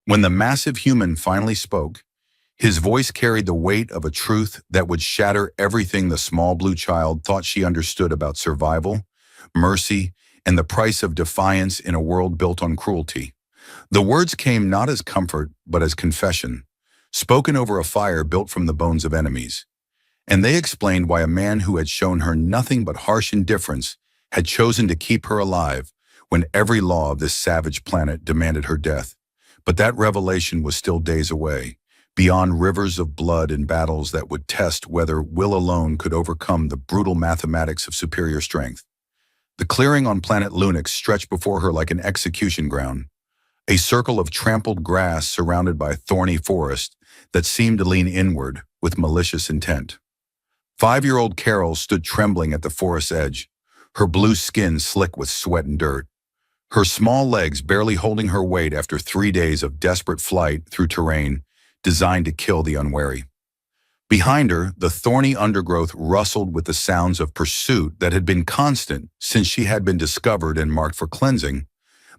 When the massive human finally spoke, his voice carried the weight of a truth that would shatter everything the small blue child thought she understood about survival, mercy, and the price of defiance in a world built on cruelty. The words came not as comfort, but as confession, spoken over a fire built from the bones of enemies. And they explained why a man who had shown her nothing but harsh indifference had chosen to keep her alive when every law of this savage planet demanded her death. But that revelation was still days away, beyond rivers of blood and battles that would test whether will alone could overcome the brutal mathematics of superior strength. The clearing on planet Lunix stretched before her like an execution ground, a circle of trampled grass surrounded by thorny forest that seemed to lean inward with malicious intent. 5-year-old Carol stood trembling at the forest's edge, her blue skin slick with sweat and dirt, her small legs barely holding her weight after 3 days of desperate flight through terrain designed to kill the unwary. Behind her, the thorny undergrowth rustled with the sounds of pursuit that had been constant since she had been discovered and marked for cleansing,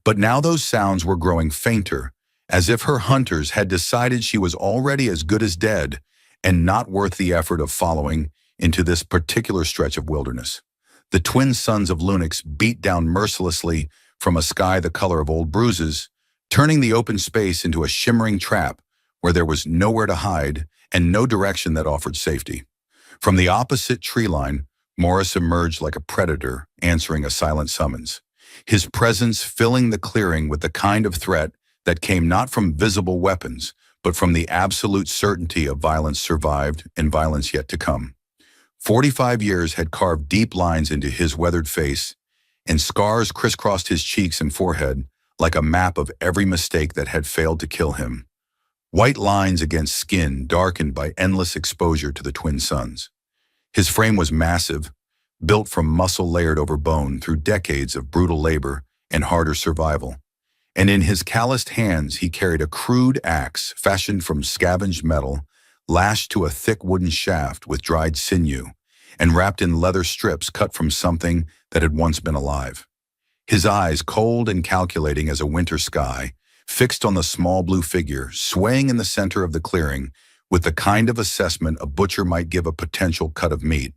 but now those sounds were growing fainter, as if her hunters had decided she was already as good as dead and not worth the effort of following into this particular stretch of wilderness. The twin suns of Lunix beat down mercilessly from a sky the color of old bruises, turning the open space into a shimmering trap where there was nowhere to hide and no direction that offered safety. From the opposite tree line, Morris emerged like a predator answering a silent summons, his presence filling the clearing with the kind of threat that came not from visible weapons, but from the absolute certainty of violence survived and violence yet to come. 45 years had carved deep lines into his weathered face, and scars crisscrossed his cheeks and forehead like a map of every mistake that had failed to kill him. White lines against skin darkened by endless exposure to the twin suns. His frame was massive, built from muscle layered over bone through decades of brutal labor and harder survival. And in his calloused hands he carried a crude axe fashioned from scavenged metal, lashed to a thick wooden shaft with dried sinew, and wrapped in leather strips cut from something that had once been alive. His eyes, cold and calculating as a winter sky, fixed on the small blue figure swaying in the center of the clearing with the kind of assessment a butcher might give a potential cut of meat.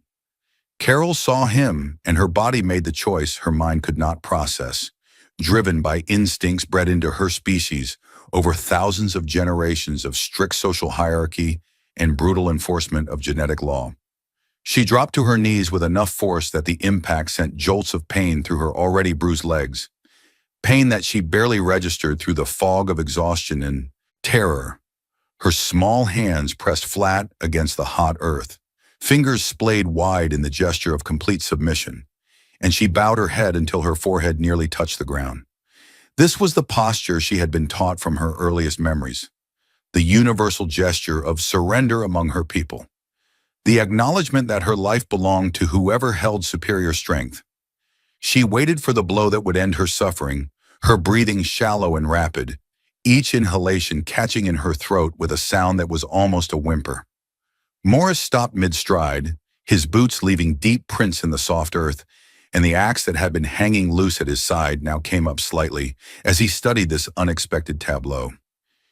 Carol saw him, and her body made the choice her mind could not process, driven by instincts bred into her species over thousands of generations of strict social hierarchy and brutal enforcement of genetic law. She dropped to her knees with enough force that the impact sent jolts of pain through her already bruised legs, pain that she barely registered through the fog of exhaustion and terror. Her small hands pressed flat against the hot earth, fingers splayed wide in the gesture of complete submission, and she bowed her head until her forehead nearly touched the ground. This was the posture she had been taught from her earliest memories, the universal gesture of surrender among her people, the acknowledgement that her life belonged to whoever held superior strength. She waited for the blow that would end her suffering, her breathing shallow and rapid, each inhalation catching in her throat with a sound that was almost a whimper. Morris stopped mid-stride, his boots leaving deep prints in the soft earth, and the axe that had been hanging loose at his side now came up slightly as he studied this unexpected tableau.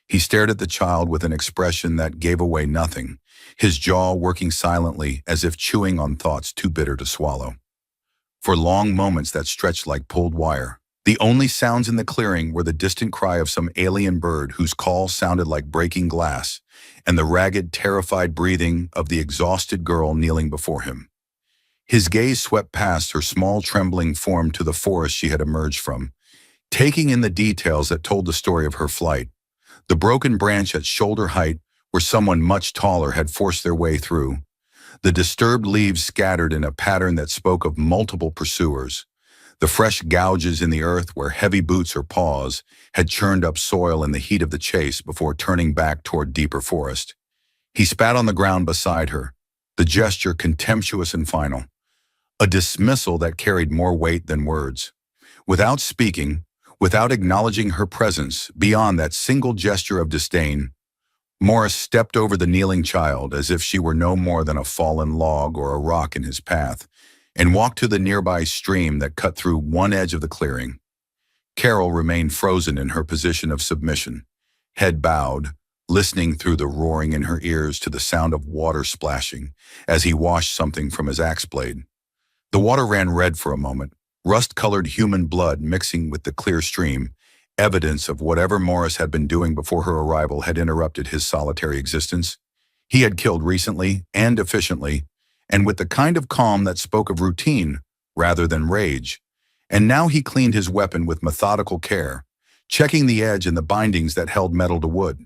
He stared at the child with an expression that gave away nothing, his jaw working silently as if chewing on thoughts too bitter to swallow. For long moments that stretched like pulled wire, the only sounds in the clearing were the distant cry of some alien bird whose call sounded like breaking glass, and the ragged, terrified breathing of the exhausted girl kneeling before him. His gaze swept past her small trembling form to the forest she had emerged from, taking in the details that told the story of her flight. The broken branch at shoulder height where someone much taller had forced their way through, the disturbed leaves scattered in a pattern that spoke of multiple pursuers, the fresh gouges in the earth where heavy boots or paws had churned up soil in the heat of the chase before turning back toward deeper forest. He spat on the ground beside her, the gesture contemptuous and final, a dismissal that carried more weight than words. Without speaking, without acknowledging her presence beyond that single gesture of disdain, Morris stepped over the kneeling child as if she were no more than a fallen log or a rock in his path, and walked to the nearby stream that cut through one edge of the clearing. Carol remained frozen in her position of submission, head bowed, listening through the roaring in her ears to the sound of water splashing as he washed something from his axe blade. The water ran red for a moment, rust-colored human blood mixing with the clear stream, evidence of whatever Morris had been doing before her arrival had interrupted his solitary existence. He had killed recently and efficiently, and with the kind of calm that spoke of routine rather than rage. And now he cleaned his weapon with methodical care, checking the edge and the bindings that held metal to wood.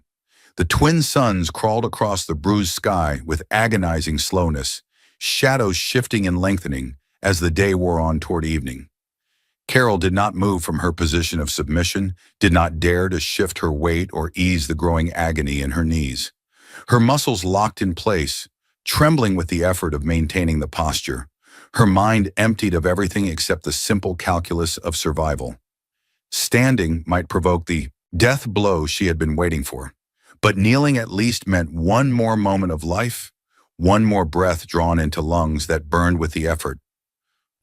The twin suns crawled across the bruised sky with agonizing slowness, shadows shifting and lengthening as the day wore on toward evening. Carol did not move from her position of submission, did not dare to shift her weight or ease the growing agony in her knees. Her muscles locked in place, trembling with the effort of maintaining the posture, her mind emptied of everything except the simple calculus of survival. Standing might provoke the death blow she had been waiting for, but kneeling at least meant one more moment of life, one more breath drawn into lungs that burned with the effort.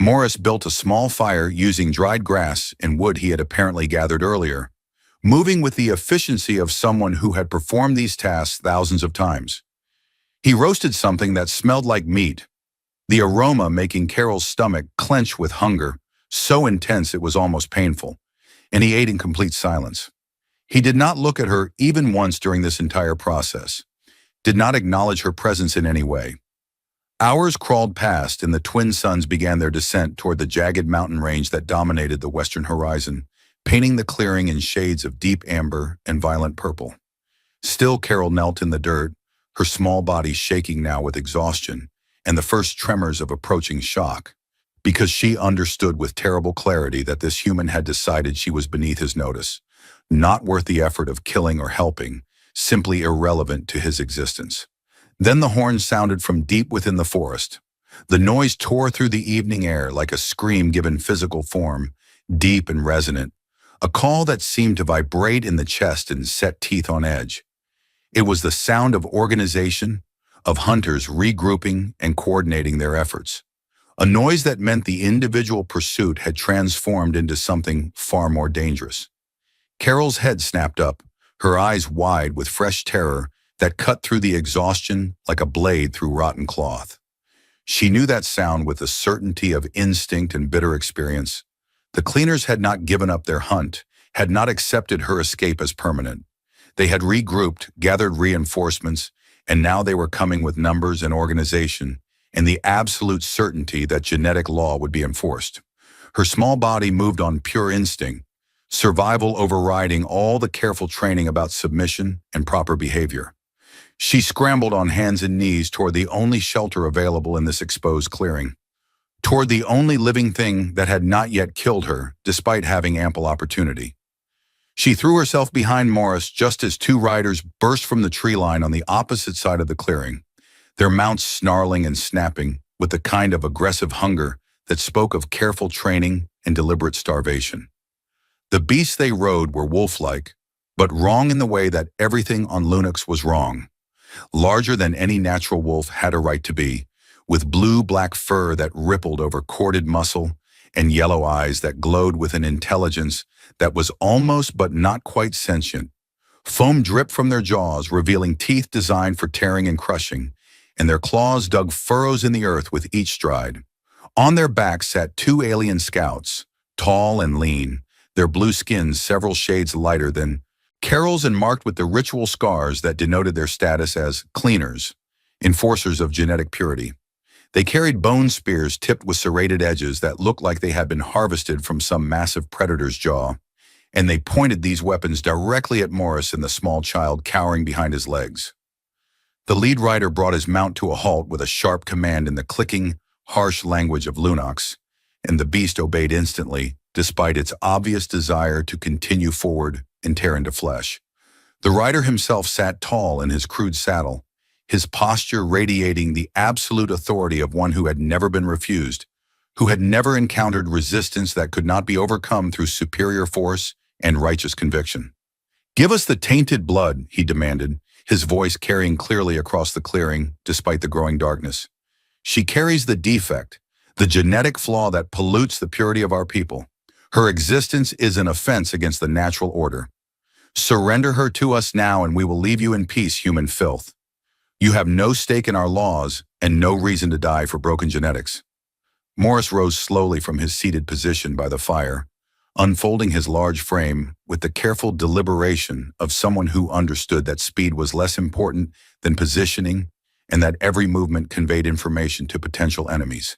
Morris built a small fire using dried grass and wood he had apparently gathered earlier, moving with the efficiency of someone who had performed these tasks thousands of times. He roasted something that smelled like meat, the aroma making Carol's stomach clench with hunger, so intense it was almost painful, and he ate in complete silence. He did not look at her even once during this entire process, did not acknowledge her presence in any way. Hours crawled past and the twin suns began their descent toward the jagged mountain range that dominated the western horizon, painting the clearing in shades of deep amber and violent purple. Still, Carol knelt in the dirt, her small body shaking now with exhaustion and the first tremors of approaching shock, because she understood with terrible clarity that this human had decided she was beneath his notice, not worth the effort of killing or helping, simply irrelevant to his existence. Then the horn sounded from deep within the forest. The noise tore through the evening air like a scream given physical form, deep and resonant, a call that seemed to vibrate in the chest and set teeth on edge. It was the sound of organization, of hunters regrouping and coordinating their efforts. A noise that meant the individual pursuit had transformed into something far more dangerous. Carol's head snapped up, her eyes wide with fresh terror that cut through the exhaustion like a blade through rotten cloth. She knew that sound with the certainty of instinct and bitter experience. The cleaners had not given up their hunt, had not accepted her escape as permanent. They had regrouped, gathered reinforcements, and now they were coming with numbers and organization, and the absolute certainty that genetic law would be enforced. Her small body moved on pure instinct, survival overriding all the careful training about submission and proper behavior. She scrambled on hands and knees toward the only shelter available in this exposed clearing, toward the only living thing that had not yet killed her, despite having ample opportunity. She threw herself behind Morris just as two riders burst from the tree line on the opposite side of the clearing, their mounts snarling and snapping with the kind of aggressive hunger that spoke of careful training and deliberate starvation. The beasts they rode were wolf-like, but wrong in the way that everything on Lunax was wrong. Larger than any natural wolf had a right to be, with blue-black fur that rippled over corded muscle and yellow eyes that glowed with an intelligence that was almost but not quite sentient. Foam dripped from their jaws, revealing teeth designed for tearing and crushing, and their claws dug furrows in the earth with each stride. On their backs sat two alien scouts, tall and lean, their blue skins several shades lighter than Carol's and marked with the ritual scars that denoted their status as cleaners, enforcers of genetic purity. They carried bone spears tipped with serrated edges that looked like they had been harvested from some massive predator's jaw, and they pointed these weapons directly at Morris and the small child cowering behind his legs. The lead rider brought his mount to a halt with a sharp command in the clicking, harsh language of Lunax, and the beast obeyed instantly, despite its obvious desire to continue forward and tear into flesh. The rider himself sat tall in his crude saddle, his posture radiating the absolute authority of one who had never been refused, who had never encountered resistance that could not be overcome through superior force and righteous conviction. "Give us the tainted blood," he demanded, his voice carrying clearly across the clearing despite the growing darkness. "She carries the defect, the genetic flaw that pollutes the purity of our people. Her existence is an offense against the natural order. Surrender her to us now and we will leave you in peace, human filth. You have no stake in our laws and no reason to die for broken genetics. Morris rose slowly from his seated position by the fire, unfolding his large frame with the careful deliberation of someone who understood that speed was less important than positioning and that every movement conveyed information to potential enemies.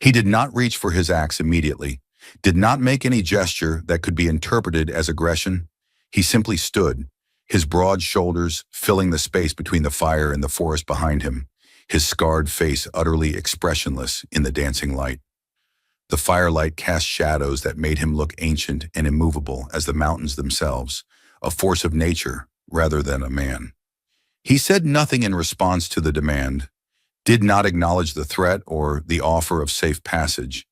He did not reach for his axe immediately, did not make any gesture that could be interpreted as aggression. He simply stood, his broad shoulders filling the space between the fire and the forest behind him, his scarred face utterly expressionless in the dancing light. The firelight cast shadows that made him look ancient and immovable as the mountains themselves, a force of nature rather than a man. He said nothing in response to the demand, did not acknowledge the threat or the offer of safe passage,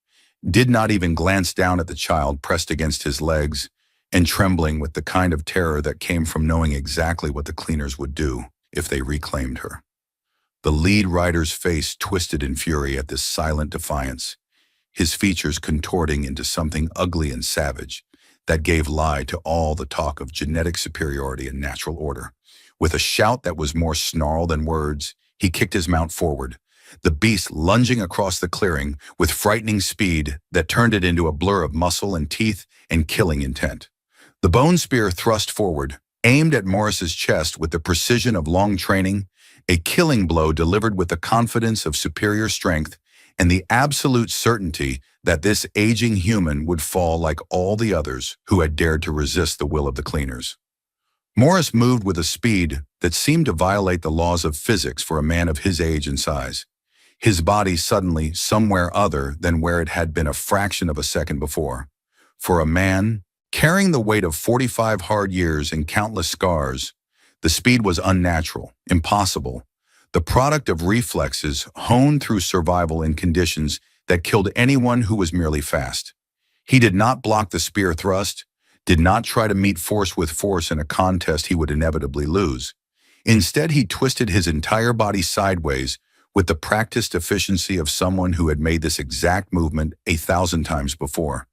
did not even glance down at the child pressed against his legs and trembling with the kind of terror that came from knowing exactly what the cleaners would do if they reclaimed her. The lead rider's face twisted in fury at this silent defiance, his features contorting into something ugly and savage that gave lie to all the talk of genetic superiority and natural order. With a shout that was more snarl than words, he kicked his mount forward, the beast lunging across the clearing with frightening speed that turned it into a blur of muscle and teeth and killing intent. The bone spear thrust forward, aimed at Morris's chest with the precision of long training, a killing blow delivered with the confidence of superior strength and the absolute certainty that this aging human would fall like all the others who had dared to resist the will of the cleaners. Morris moved with a speed that seemed to violate the laws of physics for a man of his age and size, his body suddenly somewhere other than where it had been a fraction of a second before. For a man, carrying the weight of 45 hard years and countless scars, the speed was unnatural, impossible, the product of reflexes honed through survival in conditions that killed anyone who was merely fast. He did not block the spear thrust, did not try to meet force with force in a contest he would inevitably lose. Instead, he twisted his entire body sideways with the practiced efficiency of someone who had made this exact movement 1,000 times before.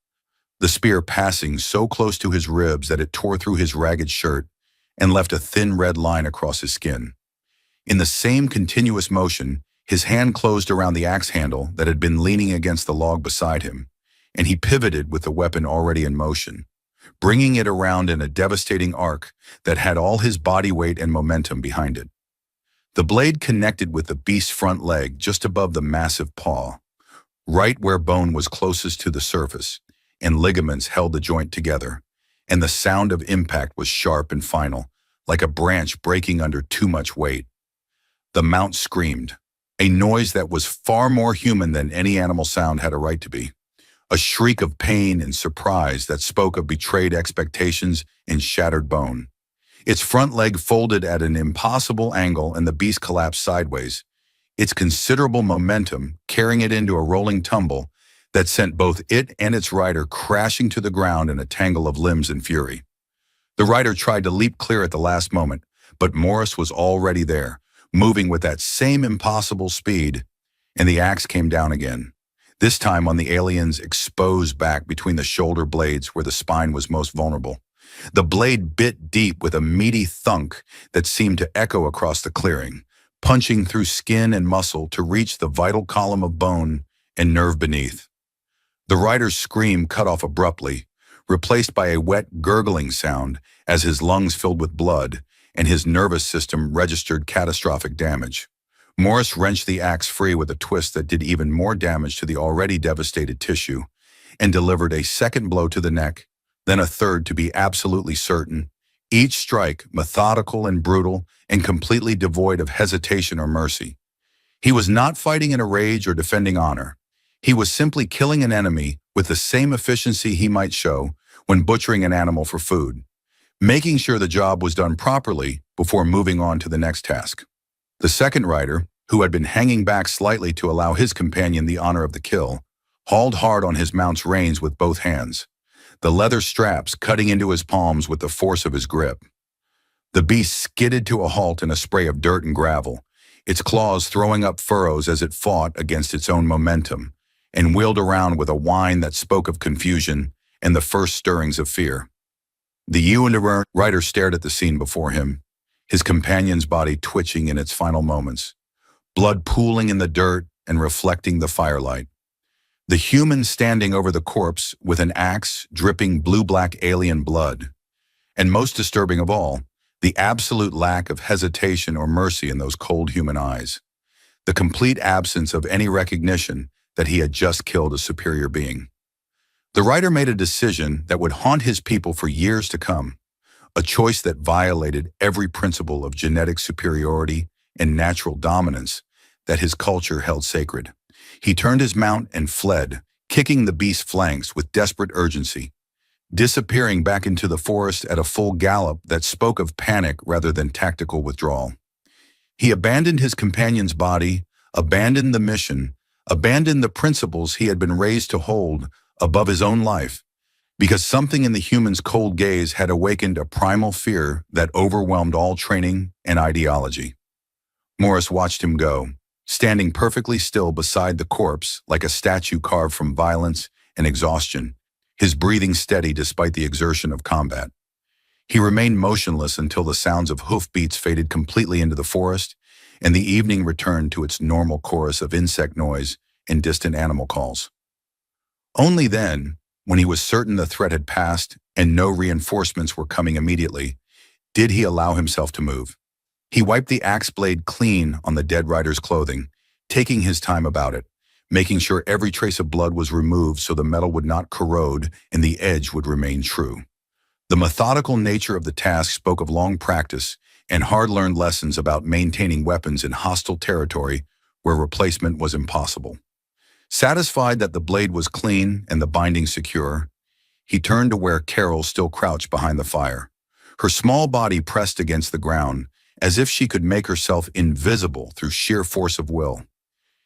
The spear passing so close to his ribs that it tore through his ragged shirt and left a thin red line across his skin. In the same continuous motion, his hand closed around the axe handle that had been leaning against the log beside him, and he pivoted with the weapon already in motion, bringing it around in a devastating arc that had all his body weight and momentum behind it. The blade connected with the beast's front leg just above the massive paw, right where bone was closest to the surface, and ligaments held the joint together, and the sound of impact was sharp and final, like a branch breaking under too much weight. The mount screamed, a noise that was far more human than any animal sound had a right to be, a shriek of pain and surprise that spoke of betrayed expectations and shattered bone. Its front leg folded at an impossible angle and the beast collapsed sideways, its considerable momentum carrying it into a rolling tumble that sent both it and its rider crashing to the ground in a tangle of limbs and fury. The rider tried to leap clear at the last moment, but Morris was already there, moving with that same impossible speed, and the axe came down again, this time on the alien's exposed back between the shoulder blades where the spine was most vulnerable. The blade bit deep with a meaty thunk that seemed to echo across the clearing, punching through skin and muscle to reach the vital column of bone and nerve beneath. The rider's scream cut off abruptly, replaced by a wet, gurgling sound as his lungs filled with blood and his nervous system registered catastrophic damage. Morris wrenched the axe free with a twist that did even more damage to the already devastated tissue and delivered a second blow to the neck, then a third to be absolutely certain, each strike methodical and brutal and completely devoid of hesitation or mercy. He was not fighting in a rage or defending honor. He was simply killing an enemy with the same efficiency he might show when butchering an animal for food, making sure the job was done properly before moving on to the next task. The second rider, who had been hanging back slightly to allow his companion the honor of the kill, hauled hard on his mount's reins with both hands, the leather straps cutting into his palms with the force of his grip. The beast skidded to a halt in a spray of dirt and gravel, its claws throwing up furrows as it fought against its own momentum, and wheeled around with a whine that spoke of confusion and the first stirrings of fear. The Ewan writer stared at the scene before him, his companion's body twitching in its final moments, blood pooling in the dirt and reflecting the firelight. The human standing over the corpse with an axe dripping blue-black alien blood. And most disturbing of all, the absolute lack of hesitation or mercy in those cold human eyes. The complete absence of any recognition that he had just killed a superior being. The writer made a decision that would haunt his people for years to come, a choice that violated every principle of genetic superiority and natural dominance that his culture held sacred. He turned his mount and fled, kicking the beast's flanks with desperate urgency, disappearing back into the forest at a full gallop that spoke of panic rather than tactical withdrawal. He abandoned his companion's body, abandoned the mission, abandoned the principles he had been raised to hold above his own life, because something in the human's cold gaze had awakened a primal fear that overwhelmed all training and ideology. Morris watched him go, standing perfectly still beside the corpse like a statue carved from violence and exhaustion, his breathing steady despite the exertion of combat. He remained motionless until the sounds of hoofbeats faded completely into the forest and the evening returned to its normal chorus of insect noise and distant animal calls. Only then, when he was certain the threat had passed and no reinforcements were coming immediately, did he allow himself to move. He wiped the axe blade clean on the dead rider's clothing, taking his time about it, making sure every trace of blood was removed so the metal would not corrode and the edge would remain true. The methodical nature of the task spoke of long practice and hard-learned lessons about maintaining weapons in hostile territory where replacement was impossible. Satisfied that the blade was clean and the binding secure, he turned to where Carol still crouched behind the fire, her small body pressed against the ground, as if she could make herself invisible through sheer force of will.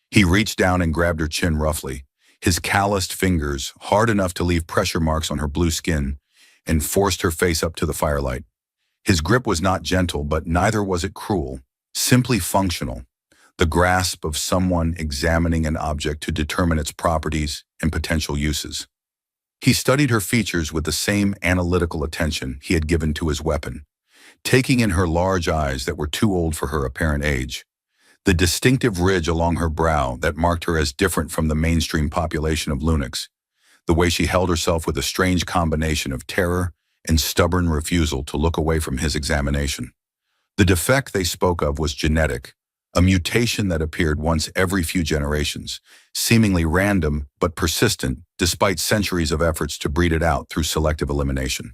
He reached down and grabbed her chin roughly, his calloused fingers hard enough to leave pressure marks on her blue skin, and forced her face up to the firelight. His grip was not gentle, but neither was it cruel, simply functional, the grasp of someone examining an object to determine its properties and potential uses. He studied her features with the same analytical attention he had given to his weapon, taking in her large eyes that were too old for her apparent age, the distinctive ridge along her brow that marked her as different from the mainstream population of Lunix, the way she held herself with a strange combination of terror and stubborn refusal to look away from his examination. The defect they spoke of was genetic, a mutation that appeared once every few generations, seemingly random but persistent despite centuries of efforts to breed it out through selective elimination.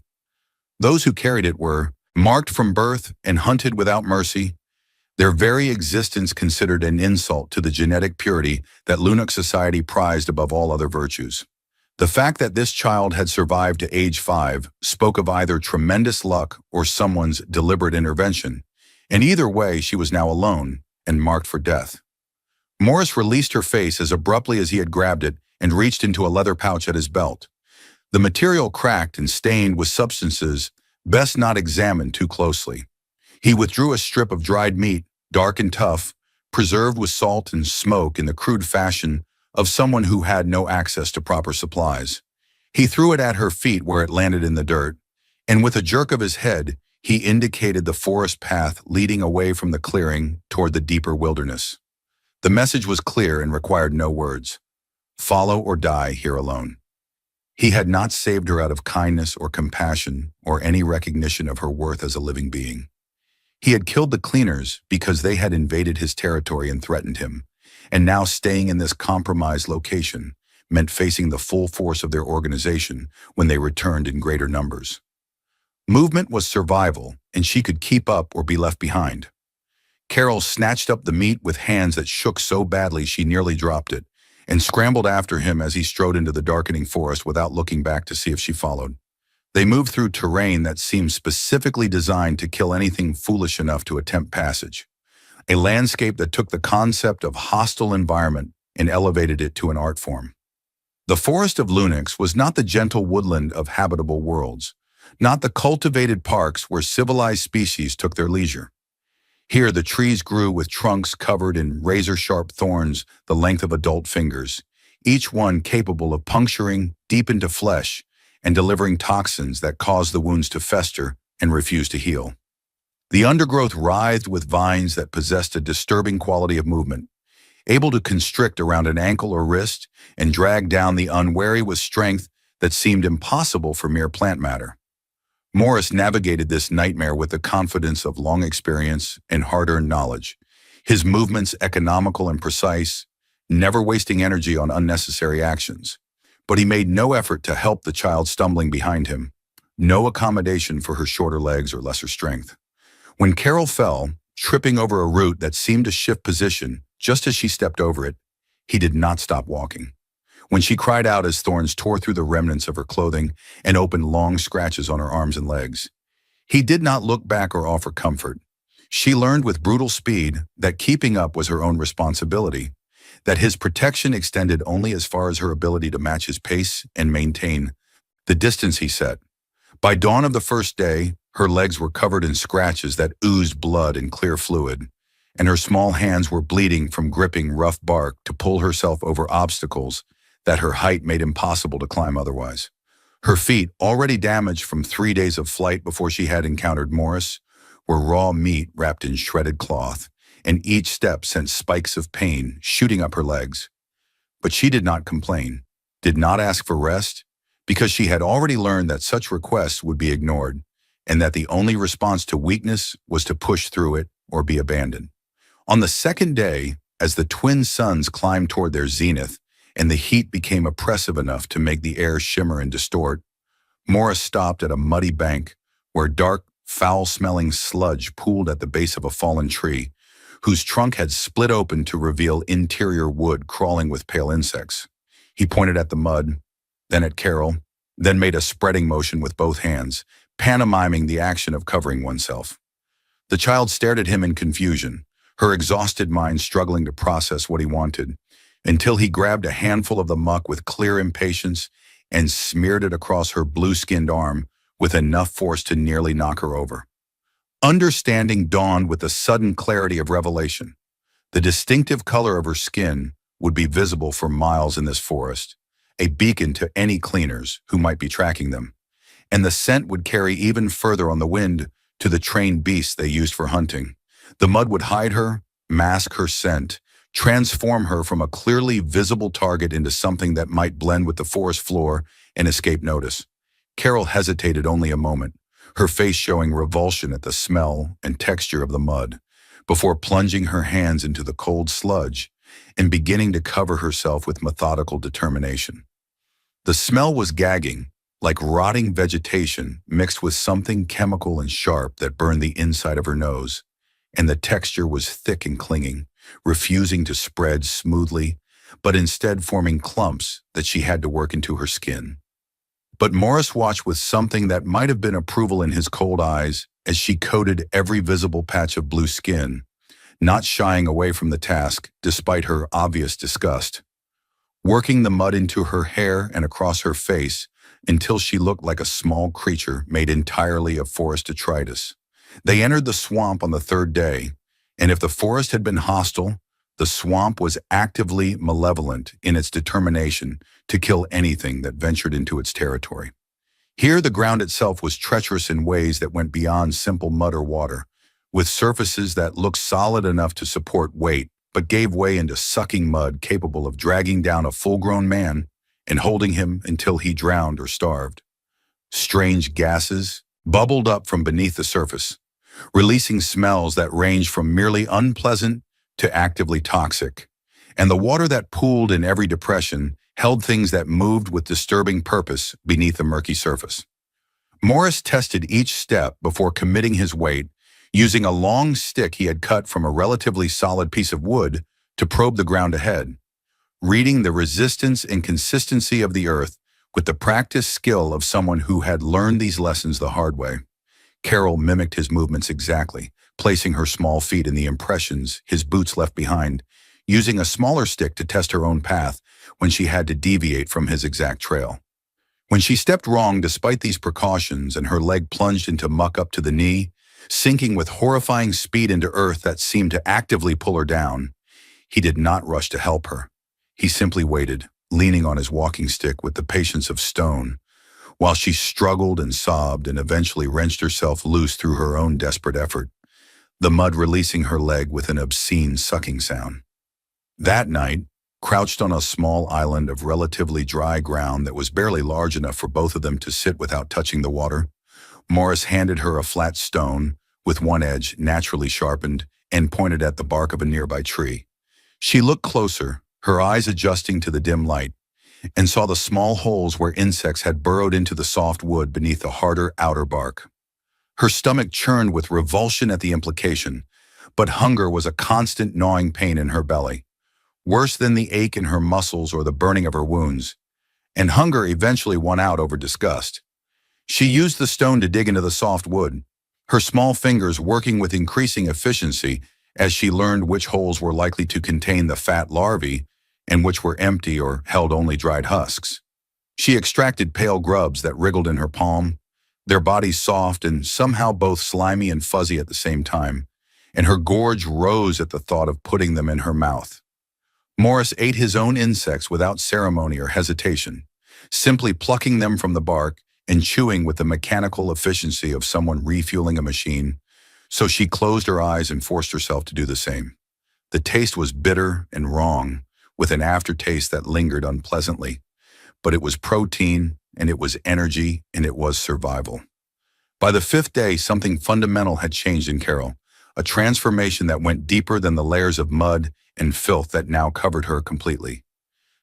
Those who carried it were marked from birth and hunted without mercy, their very existence considered an insult to the genetic purity that Lunix society prized above all other virtues. The fact that this child had survived to age 5 spoke of either tremendous luck or someone's deliberate intervention, and either way she was now alone and marked for death. Morris released her face as abruptly as he had grabbed it and reached into a leather pouch at his belt. The material cracked and stained with substances best not examined too closely. He withdrew a strip of dried meat, dark and tough, preserved with salt and smoke in the crude fashion of someone who had no access to proper supplies. He threw it at her feet where it landed in the dirt, and with a jerk of his head, he indicated the forest path leading away from the clearing toward the deeper wilderness. The message was clear and required no words. Follow or die here alone. He had not saved her out of kindness or compassion or any recognition of her worth as a living being. He had killed the cleaners because they had invaded his territory and threatened him, and now staying in this compromised location meant facing the full force of their organization when they returned in greater numbers. Movement was survival, and she could keep up or be left behind. Carol snatched up the meat with hands that shook so badly she nearly dropped it, and scrambled after him as he strode into the darkening forest without looking back to see if she followed. They moved through terrain that seemed specifically designed to kill anything foolish enough to attempt passage, a landscape that took the concept of hostile environment and elevated it to an art form. The forest of Lunix was not the gentle woodland of habitable worlds, not the cultivated parks where civilized species took their leisure. Here the trees grew with trunks covered in razor-sharp thorns the length of adult fingers, each one capable of puncturing deep into flesh and delivering toxins that cause the wounds to fester and refuse to heal. The undergrowth writhed with vines that possessed a disturbing quality of movement, able to constrict around an ankle or wrist and drag down the unwary with strength that seemed impossible for mere plant matter. Morris navigated this nightmare with the confidence of long experience and hard-earned knowledge, his movements economical and precise, never wasting energy on unnecessary actions. But he made no effort to help the child stumbling behind him, no accommodation for her shorter legs or lesser strength. When Carol fell, tripping over a root that seemed to shift position just as she stepped over it, he did not stop walking. When she cried out as thorns tore through the remnants of her clothing and opened long scratches on her arms and legs, he did not look back or offer comfort. She learned with brutal speed that keeping up was her own responsibility, that his protection extended only as far as her ability to match his pace and maintain the distance he set. By dawn of the first day, her legs were covered in scratches that oozed blood and clear fluid, and her small hands were bleeding from gripping rough bark to pull herself over obstacles that her height made impossible to climb otherwise. Her feet, already damaged from 3 days of flight before she had encountered Morris, were raw meat wrapped in shredded cloth, and each step sent spikes of pain shooting up her legs. But she did not complain, did not ask for rest, because she had already learned that such requests would be ignored, and that the only response to weakness was to push through it or be abandoned. On the second day, as the twin suns climbed toward their zenith, and the heat became oppressive enough to make the air shimmer and distort, Morris stopped at a muddy bank where dark, foul-smelling sludge pooled at the base of a fallen tree, whose trunk had split open to reveal interior wood crawling with pale insects. He pointed at the mud, then at Carol, then made a spreading motion with both hands, pantomiming the action of covering oneself. The child stared at him in confusion, her exhausted mind struggling to process what he wanted, until he grabbed a handful of the muck with clear impatience and smeared it across her blue-skinned arm with enough force to nearly knock her over. Understanding dawned with the sudden clarity of revelation. The distinctive color of her skin would be visible for miles in this forest, a beacon to any cleaners who might be tracking them, and the scent would carry even further on the wind to the trained beasts they used for hunting. The mud would hide her, mask her scent, transform her from a clearly visible target into something that might blend with the forest floor and escape notice. Carol hesitated only a moment, her face showing revulsion at the smell and texture of the mud, before plunging her hands into the cold sludge and beginning to cover herself with methodical determination. The smell was gagging, like rotting vegetation mixed with something chemical and sharp that burned the inside of her nose, and the texture was thick and clinging, refusing to spread smoothly, but instead forming clumps that she had to work into her skin. But Morris watched with something that might have been approval in his cold eyes as she coated every visible patch of blue skin, not shying away from the task despite her obvious disgust, working the mud into her hair and across her face until she looked like a small creature made entirely of forest detritus. They entered the swamp on the third day, and if the forest had been hostile, the swamp was actively malevolent in its determination to kill anything that ventured into its territory. Here the ground itself was treacherous in ways that went beyond simple mud or water, with surfaces that looked solid enough to support weight, but gave way into sucking mud capable of dragging down a full-grown man and holding him until he drowned or starved. Strange gases bubbled up from beneath the surface, releasing smells that ranged from merely unpleasant to actively toxic, and the water that pooled in every depression held things that moved with disturbing purpose beneath the murky surface. Morris tested each step before committing his weight, using a long stick he had cut from a relatively solid piece of wood to probe the ground ahead, reading the resistance and consistency of the earth with the practiced skill of someone who had learned these lessons the hard way. Carol mimicked his movements exactly, placing her small feet in the impressions his boots left behind, using a smaller stick to test her own path when she had to deviate from his exact trail. When she stepped wrong despite these precautions and her leg plunged into muck up to the knee, sinking with horrifying speed into earth that seemed to actively pull her down, he did not rush to help her. He simply waited, leaning on his walking stick with the patience of stone, while she struggled and sobbed and eventually wrenched herself loose through her own desperate effort, the mud releasing her leg with an obscene sucking sound. That night, crouched on a small island of relatively dry ground that was barely large enough for both of them to sit without touching the water, Morris handed her a flat stone with one edge naturally sharpened and pointed at the bark of a nearby tree. She looked closer, her eyes adjusting to the dim light, and saw the small holes where insects had burrowed into the soft wood beneath the harder outer bark. Her stomach churned with revulsion at the implication, but hunger was a constant gnawing pain in her belly, worse than the ache in her muscles or the burning of her wounds, and hunger eventually won out over disgust. She used the stone to dig into the soft wood, her small fingers working with increasing efficiency as she learned which holes were likely to contain the fat larvae and which were empty or held only dried husks. She extracted pale grubs that wriggled in her palm, their bodies soft and somehow both slimy and fuzzy at the same time, and her gorge rose at the thought of putting them in her mouth. Morris ate his own insects without ceremony or hesitation, simply plucking them from the bark and chewing with the mechanical efficiency of someone refueling a machine, so she closed her eyes and forced herself to do the same. The taste was bitter and wrong, with an aftertaste that lingered unpleasantly, but it was protein, and it was energy, and it was survival. By the fifth day, something fundamental had changed in Carol, a transformation that went deeper than the layers of mud and filth that now covered her completely.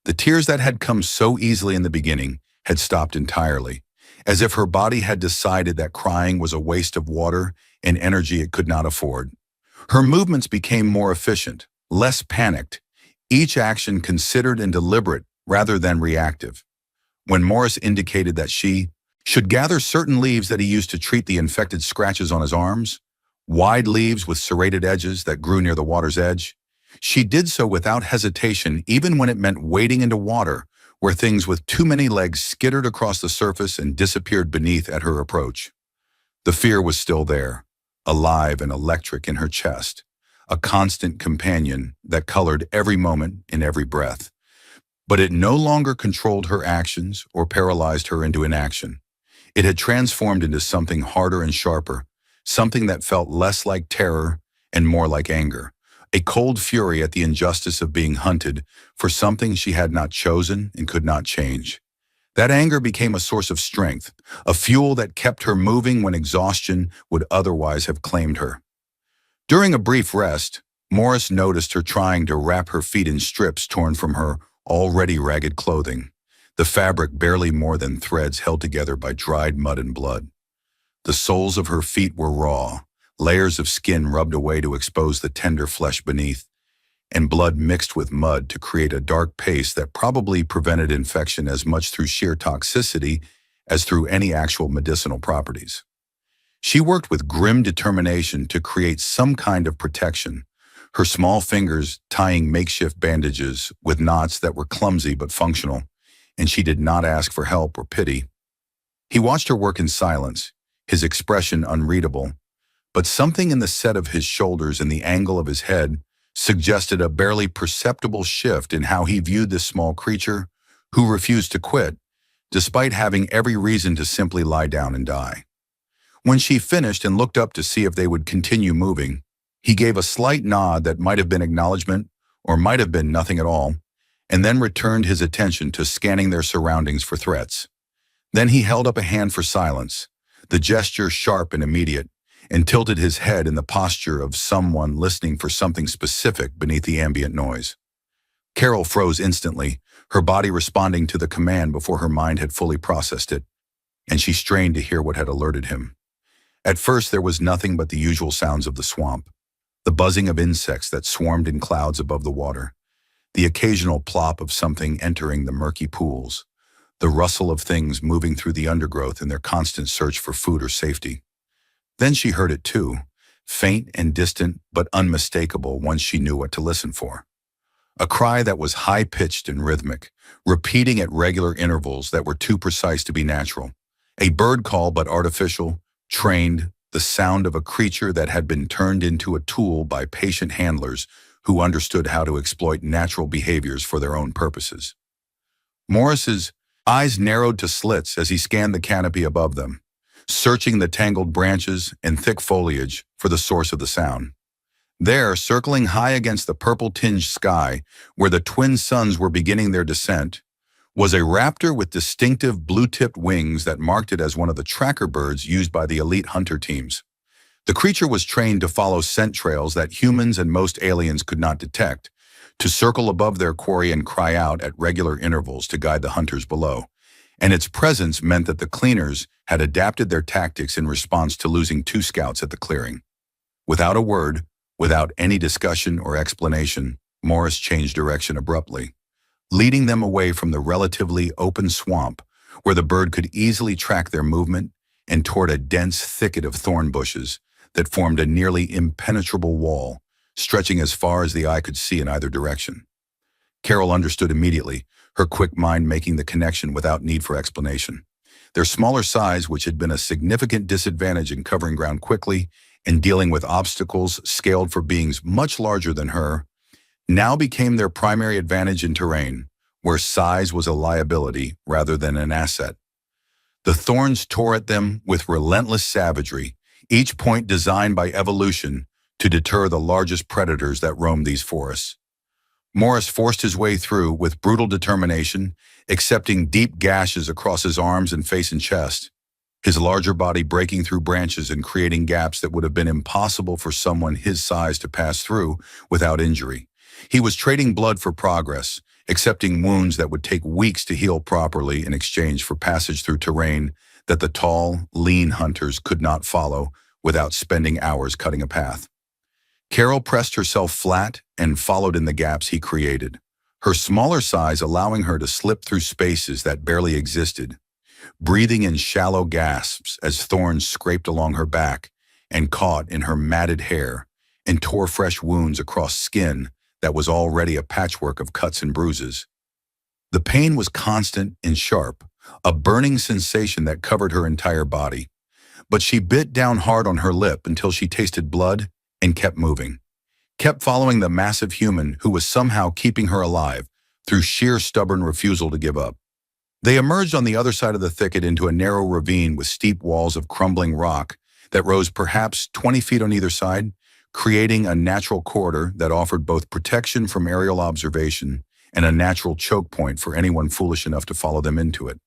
The tears that had come so easily in the beginning had stopped entirely, as if her body had decided that crying was a waste of water and energy it could not afford. Her movements became more efficient, less panicked, each action considered and deliberate rather than reactive. When Morris indicated that she should gather certain leaves that he used to treat the infected scratches on his arms, wide leaves with serrated edges that grew near the water's edge, she did so without hesitation, even when it meant wading into water where things with too many legs skittered across the surface and disappeared beneath at her approach. The fear was still there, alive and electric in her chest, a constant companion that colored every moment and every breath. But it no longer controlled her actions or paralyzed her into inaction. It had transformed into something harder and sharper, something that felt less like terror and more like anger, a cold fury at the injustice of being hunted for something she had not chosen and could not change. That anger became a source of strength, a fuel that kept her moving when exhaustion would otherwise have claimed her. During a brief rest, Morris noticed her trying to wrap her feet in strips torn from her already ragged clothing, the fabric barely more than threads held together by dried mud and blood. The soles of her feet were raw, layers of skin rubbed away to expose the tender flesh beneath, and blood mixed with mud to create a dark paste that probably prevented infection as much through sheer toxicity as through any actual medicinal properties. She worked with grim determination to create some kind of protection, her small fingers tying makeshift bandages with knots that were clumsy but functional, and she did not ask for help or pity. He watched her work in silence, his expression unreadable, but something in the set of his shoulders and the angle of his head suggested a barely perceptible shift in how he viewed this small creature who refused to quit, despite having every reason to simply lie down and die. When she finished and looked up to see if they would continue moving, he gave a slight nod that might have been acknowledgement or might have been nothing at all, and then returned his attention to scanning their surroundings for threats. Then he held up a hand for silence, the gesture sharp and immediate, and tilted his head in the posture of someone listening for something specific beneath the ambient noise. Carol froze instantly, her body responding to the command before her mind had fully processed it, and she strained to hear what had alerted him. At first, there was nothing but the usual sounds of the swamp, the buzzing of insects that swarmed in clouds above the water, the occasional plop of something entering the murky pools, the rustle of things moving through the undergrowth in their constant search for food or safety. Then she heard it too, faint and distant but unmistakable once she knew what to listen for. A cry that was high-pitched and rhythmic, repeating at regular intervals that were too precise to be natural. A bird call but artificial, trained, the sound of a creature that had been turned into a tool by patient handlers who understood how to exploit natural behaviors for their own purposes. Morris's Eyes narrowed to slits as he scanned the canopy above them, searching the tangled branches and thick foliage for the source of the sound. There, circling high against the purple-tinged sky, where the twin suns were beginning their descent, was a raptor with distinctive blue-tipped wings that marked it as one of the tracker birds used by the elite hunter teams. The creature was trained to follow scent trails that humans and most aliens could not detect, to circle above their quarry and cry out at regular intervals to guide the hunters below. And its presence meant that the cleaners had adapted their tactics in response to losing 2 scouts at the clearing. Without a word, without any discussion or explanation, Morris changed direction abruptly, leading them away from the relatively open swamp where the bird could easily track their movement and toward a dense thicket of thorn bushes that formed a nearly impenetrable wall, stretching as far as the eye could see in either direction. Carol understood immediately, her quick mind making the connection without need for explanation. Their smaller size, which had been a significant disadvantage in covering ground quickly and dealing with obstacles scaled for beings much larger than her, now became their primary advantage in terrain, where size was a liability rather than an asset. The thorns tore at them with relentless savagery, each point designed by evolution to deter the largest predators that roamed these forests. Morris forced his way through with brutal determination, accepting deep gashes across his arms and face and chest, his larger body breaking through branches and creating gaps that would have been impossible for someone his size to pass through without injury. He was trading blood for progress, accepting wounds that would take weeks to heal properly in exchange for passage through terrain that the tall, lean hunters could not follow without spending hours cutting a path. Carol pressed herself flat and followed in the gaps he created, her smaller size allowing her to slip through spaces that barely existed, breathing in shallow gasps as thorns scraped along her back and caught in her matted hair and tore fresh wounds across skin that was already a patchwork of cuts and bruises. The pain was constant and sharp, a burning sensation that covered her entire body. But she bit down hard on her lip until she tasted blood and kept moving, kept following the massive human who was somehow keeping her alive through sheer stubborn refusal to give up. They emerged on the other side of the thicket into a narrow ravine with steep walls of crumbling rock that rose perhaps 20 feet on either side, creating a natural corridor that offered both protection from aerial observation and a natural choke point for anyone foolish enough to follow them into it.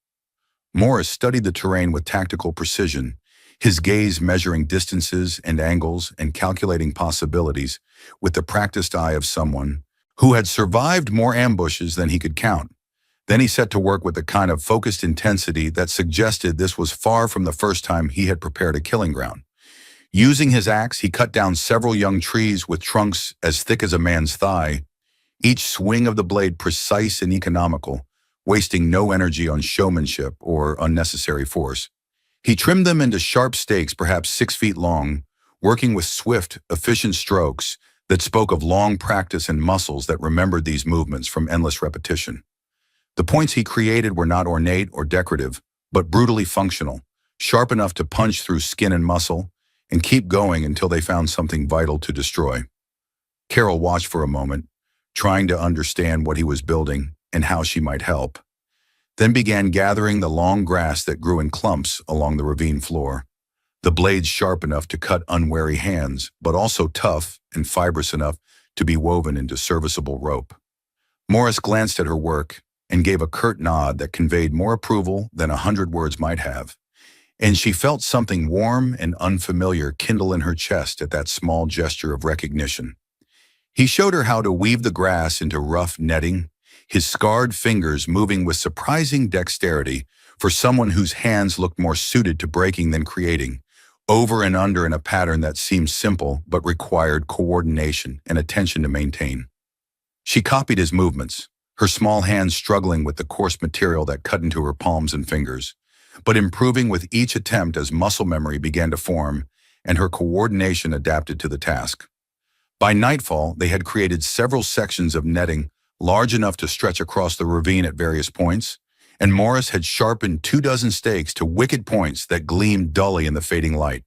Morris studied the terrain with tactical precision, his gaze measuring distances and angles and calculating possibilities with the practiced eye of someone who had survived more ambushes than he could count. Then he set to work with the kind of focused intensity that suggested this was far from the first time he had prepared a killing ground. Using his axe, he cut down several young trees with trunks as thick as a man's thigh, each swing of the blade precise and economical, wasting no energy on showmanship or unnecessary force. He trimmed them into sharp stakes perhaps 6 feet long, working with swift, efficient strokes that spoke of long practice and muscles that remembered these movements from endless repetition. The points he created were not ornate or decorative, but brutally functional, sharp enough to punch through skin and muscle, and keep going until they found something vital to destroy. Carol watched for a moment, trying to understand what he was building and how she might help, then began gathering the long grass that grew in clumps along the ravine floor, the blades sharp enough to cut unwary hands, but also tough and fibrous enough to be woven into serviceable rope. Morris glanced at her work and gave a curt nod that conveyed more approval than 100 words might have, and she felt something warm and unfamiliar kindle in her chest at that small gesture of recognition. He showed her how to weave the grass into rough netting, his scarred fingers moving with surprising dexterity for someone whose hands looked more suited to breaking than creating, over and under in a pattern that seemed simple but required coordination and attention to maintain. She copied his movements, her small hands struggling with the coarse material that cut into her palms and fingers, but improving with each attempt as muscle memory began to form and her coordination adapted to the task. By nightfall, they had created several sections of netting large enough to stretch across the ravine at various points, and Morris had sharpened 24 stakes to wicked points that gleamed dully in the fading light.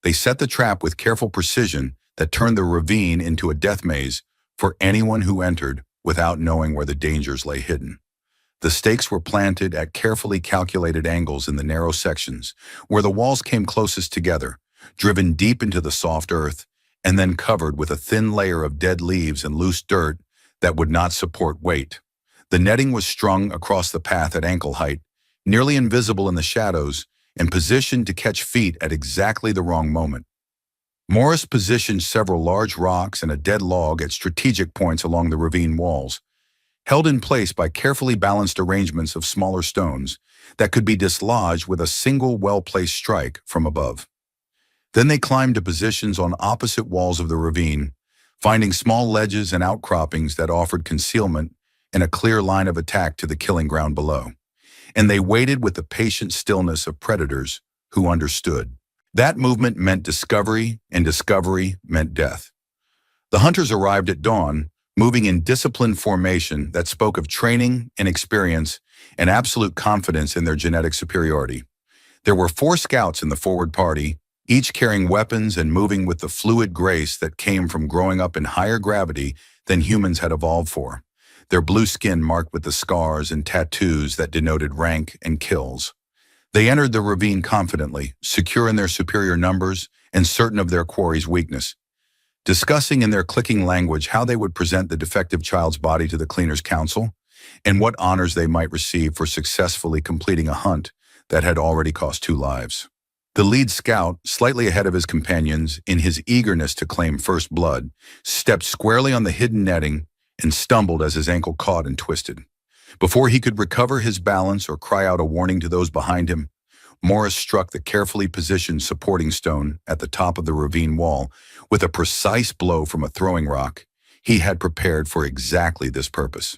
They set the trap with careful precision that turned the ravine into a death maze for anyone who entered without knowing where the dangers lay hidden. The stakes were planted at carefully calculated angles in the narrow sections, where the walls came closest together, driven deep into the soft earth, and then covered with a thin layer of dead leaves and loose dirt that would not support weight. The netting was strung across the path at ankle height, nearly invisible in the shadows, and positioned to catch feet at exactly the wrong moment. Morris positioned several large rocks and a dead log at strategic points along the ravine walls, held in place by carefully balanced arrangements of smaller stones that could be dislodged with a single well-placed strike from above. Then they climbed to positions on opposite walls of the ravine, finding small ledges and outcroppings that offered concealment and a clear line of attack to the killing ground below. And they waited with the patient stillness of predators who understood. That movement meant discovery, and discovery meant death. The hunters arrived at dawn, moving in disciplined formation that spoke of training and experience and absolute confidence in their genetic superiority. There were 4 scouts in the forward party, each carrying weapons and moving with the fluid grace that came from growing up in higher gravity than humans had evolved for, their blue skin marked with the scars and tattoos that denoted rank and kills. They entered the ravine confidently, secure in their superior numbers and certain of their quarry's weakness, discussing in their clicking language how they would present the defective child's body to the Cleaners' Council and what honors they might receive for successfully completing a hunt that had already cost 2 lives. The lead scout, slightly ahead of his companions in his eagerness to claim first blood, stepped squarely on the hidden netting and stumbled as his ankle caught and twisted. Before he could recover his balance or cry out a warning to those behind him, Morris struck the carefully positioned supporting stone at the top of the ravine wall with a precise blow from a throwing rock he had prepared for exactly this purpose.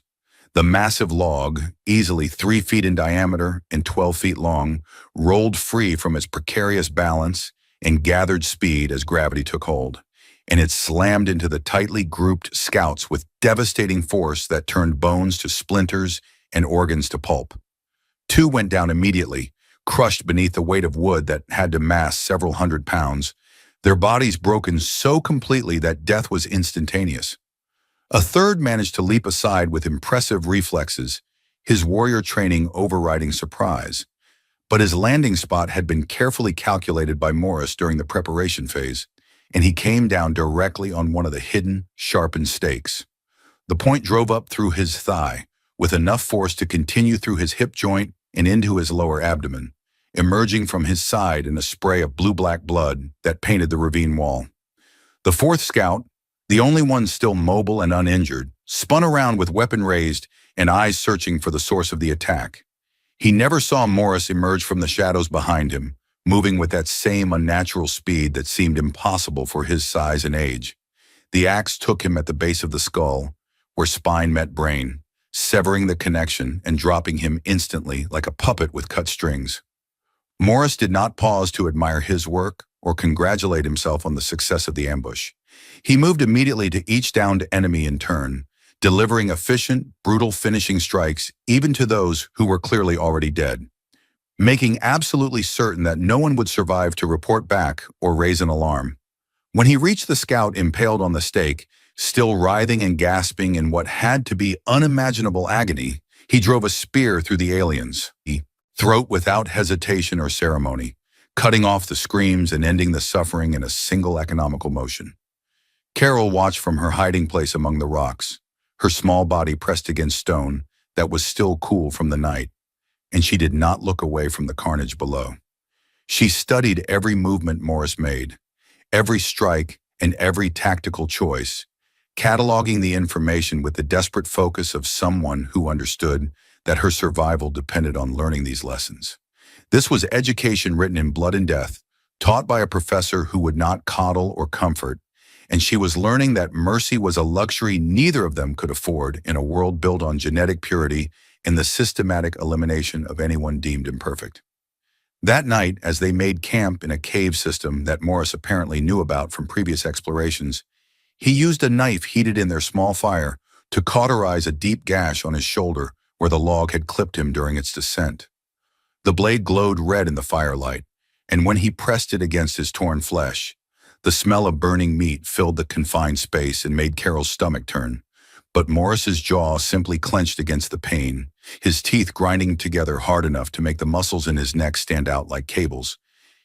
The massive log, easily 3 feet in diameter and 12 feet long, rolled free from its precarious balance and gathered speed as gravity took hold, and it slammed into the tightly grouped scouts with devastating force that turned bones to splinters and organs to pulp. 2 went down immediately, crushed beneath the weight of wood that had to mass several hundred pounds, their bodies broken so completely that death was instantaneous. A third managed to leap aside with impressive reflexes, his warrior training overriding surprise. But his landing spot had been carefully calculated by Morris during the preparation phase, and he came down directly on one of the hidden, sharpened stakes. The point drove up through his thigh, with enough force to continue through his hip joint and into his lower abdomen, emerging from his side in a spray of blue-black blood that painted the ravine wall. The 4th scout, the only one still mobile and uninjured, spun around with weapon raised and eyes searching for the source of the attack. He never saw Morris emerge from the shadows behind him, moving with that same unnatural speed that seemed impossible for his size and age. The axe took him at the base of the skull, where spine met brain, severing the connection and dropping him instantly like a puppet with cut strings. Morris did not pause to admire his work or congratulate himself on the success of the ambush. He moved immediately to each downed enemy in turn, delivering efficient, brutal finishing strikes even to those who were clearly already dead, making absolutely certain that no one would survive to report back or raise an alarm. When he reached the scout impaled on the stake, still writhing and gasping in what had to be unimaginable agony, he drove a spear through the alien's throat without hesitation or ceremony, cutting off the screams and ending the suffering in a single economical motion. Carol watched from her hiding place among the rocks, her small body pressed against stone that was still cool from the night, and she did not look away from the carnage below. She studied every movement Morris made, every strike and every tactical choice, cataloging the information with the desperate focus of someone who understood that her survival depended on learning these lessons. This was education written in blood and death, taught by a professor who would not coddle or comfort, and she was learning that mercy was a luxury neither of them could afford in a world built on genetic purity and the systematic elimination of anyone deemed imperfect. That night, as they made camp in a cave system that Morris apparently knew about from previous explorations, he used a knife heated in their small fire to cauterize a deep gash on his shoulder where the log had clipped him during its descent. The blade glowed red in the firelight, and when he pressed it against his torn flesh, the smell of burning meat filled the confined space and made Carol's stomach turn, But Morris's jaw simply clenched against the pain, his teeth grinding together hard enough to make the muscles in his neck stand out like cables,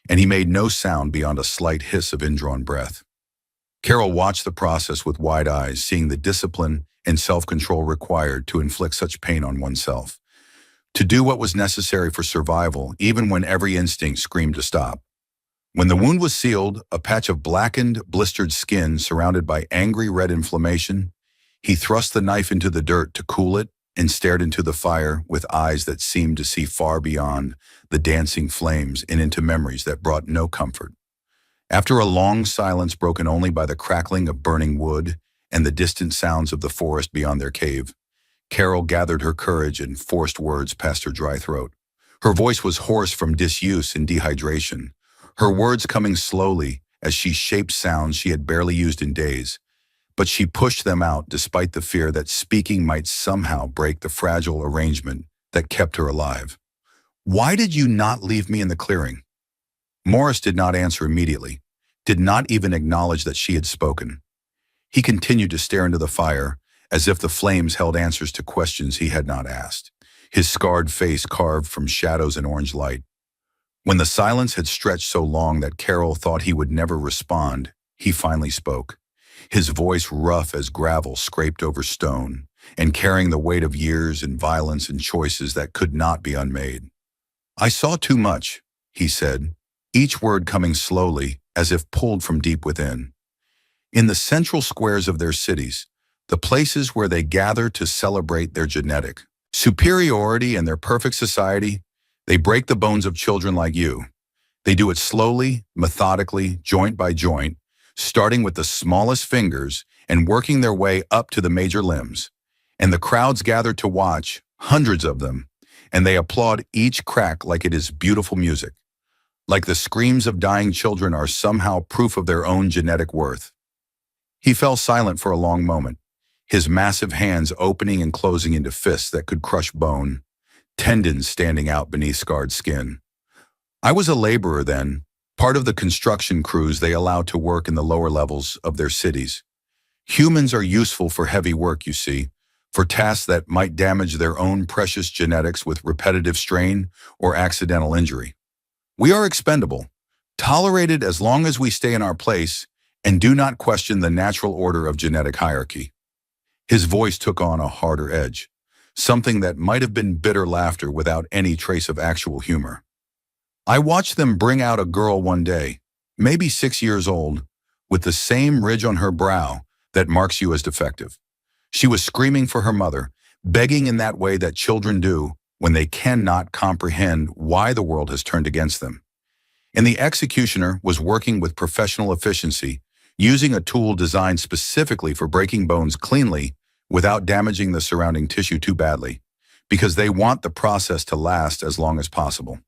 and he made no sound beyond a slight hiss of indrawn breath. Carol watched the process with wide eyes, seeing the discipline and self-control required to inflict such pain on oneself, to do what was necessary for survival, even when every instinct screamed to stop. When the wound was sealed, a patch of blackened, blistered skin surrounded by angry red inflammation, he thrust the knife into the dirt to cool it and stared into the fire with eyes that seemed to see far beyond the dancing flames and into memories that brought no comfort. After a long silence broken only by the crackling of burning wood and the distant sounds of the forest beyond their cave, Carol gathered her courage and forced words past her dry throat. Her voice was hoarse from disuse and dehydration, her words coming slowly as she shaped sounds she had barely used in days, but she pushed them out despite the fear that speaking might somehow break the fragile arrangement that kept her alive. "Why did you not leave me in the clearing?" Morris did not answer immediately, did not even acknowledge that she had spoken. He continued to stare into the fire, as if the flames held answers to questions he had not asked, his scarred face carved from shadows and orange light. When the silence had stretched so long that Carol thought he would never respond, he finally spoke, his voice rough as gravel scraped over stone, and carrying the weight of years and violence and choices that could not be unmade. "I saw too much," he said, each word coming slowly, as if pulled from deep within. In the central squares of their cities, the places where they gather to celebrate their genetic superiority and their perfect society, they break the bones of children like you. They do it slowly, methodically, joint by joint, starting with the smallest fingers and working their way up to the major limbs. And the crowds gather to watch, hundreds of them, and they applaud each crack like it is beautiful music. Like the screams of dying children are somehow proof of their own genetic worth. He fell silent for a long moment, his massive hands opening and closing into fists that could crush bone, tendons standing out beneath scarred skin. "I was a laborer then, part of the construction crews they allow to work in the lower levels of their cities. Humans are useful for heavy work, you see, for tasks that might damage their own precious genetics with repetitive strain or accidental injury. We are expendable, tolerated as long as we stay in our place and do not question the natural order of genetic hierarchy." His voice took on a harder edge, something that might have been bitter laughter without any trace of actual humor. "I watched them bring out a girl one day, maybe 6 years old, with the same ridge on her brow that marks you as defective. She was screaming for her mother, begging in that way that children do when they cannot comprehend why the world has turned against them. And the executioner was working with professional efficiency, using a tool designed specifically for breaking bones cleanly without damaging the surrounding tissue too badly, because they want the process to last as long as possible."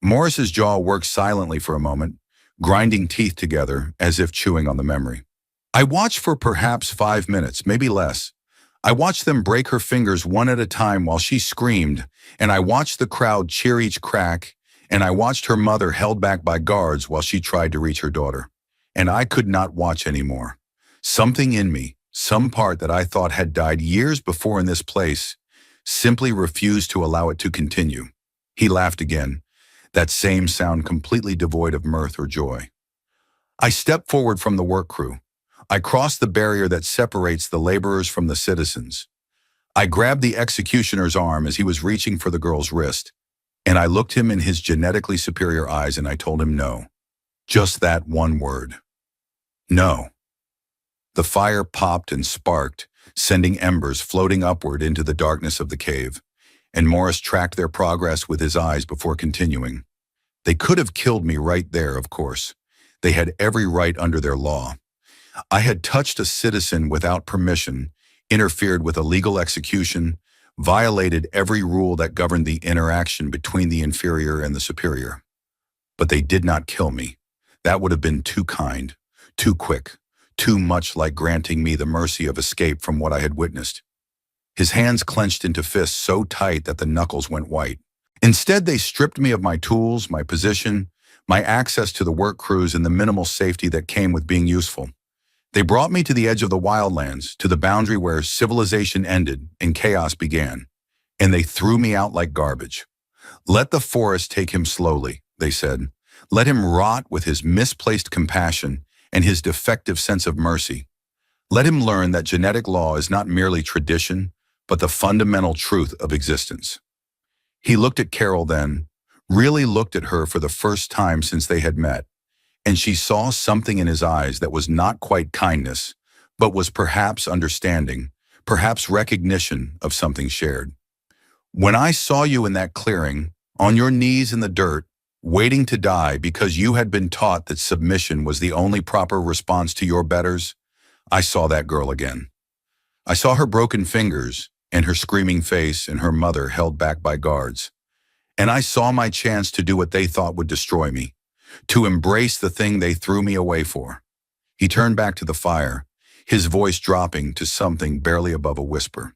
Morris's jaw worked silently for a moment, grinding teeth together as if chewing on the memory. "I watched for perhaps 5 minutes, maybe less. I watched them break her fingers one at a time while she screamed, and I watched the crowd cheer each crack, and I watched her mother held back by guards while she tried to reach her daughter. And I could not watch anymore. Something in me, some part that I thought had died years before in this place, simply refused to allow it to continue." He laughed again, that same sound completely devoid of mirth or joy. "I stepped forward from the work crew. I crossed the barrier that separates the laborers from the citizens. I grabbed the executioner's arm as he was reaching for the girl's wrist, and I looked him in his genetically superior eyes and I told him no. Just that one word. No." The fire popped and sparked, sending embers floating upward into the darkness of the cave, and Morris tracked their progress with his eyes before continuing. "They could have killed me right there, of course. They had every right under their law. I had touched a citizen without permission, interfered with a legal execution, violated every rule that governed the interaction between the inferior and the superior. But they did not kill me. That would have been too kind, too quick, too much like granting me the mercy of escape from what I had witnessed." His hands clenched into fists so tight that the knuckles went white. "Instead, they stripped me of my tools, my position, my access to the work crews, and the minimal safety that came with being useful. They brought me to the edge of the wildlands, to the boundary where civilization ended and chaos began, and they threw me out like garbage. Let the forest take him slowly, they said. Let him rot with his misplaced compassion and his defective sense of mercy. Let him learn that genetic law is not merely tradition, but the fundamental truth of existence. He looked at Carol then, really looked at her for the first time since they had met, and she saw something in his eyes that was not quite kindness, but was perhaps understanding, perhaps recognition of something shared. When I saw you in that clearing, on your knees in the dirt, waiting to die because you had been taught that submission was the only proper response to your betters, I saw that girl again. I saw her broken fingers and her screaming face and her mother held back by guards. And I saw my chance to do what they thought would destroy me, to embrace the thing they threw me away for. He turned back to the fire, his voice dropping to something barely above a whisper.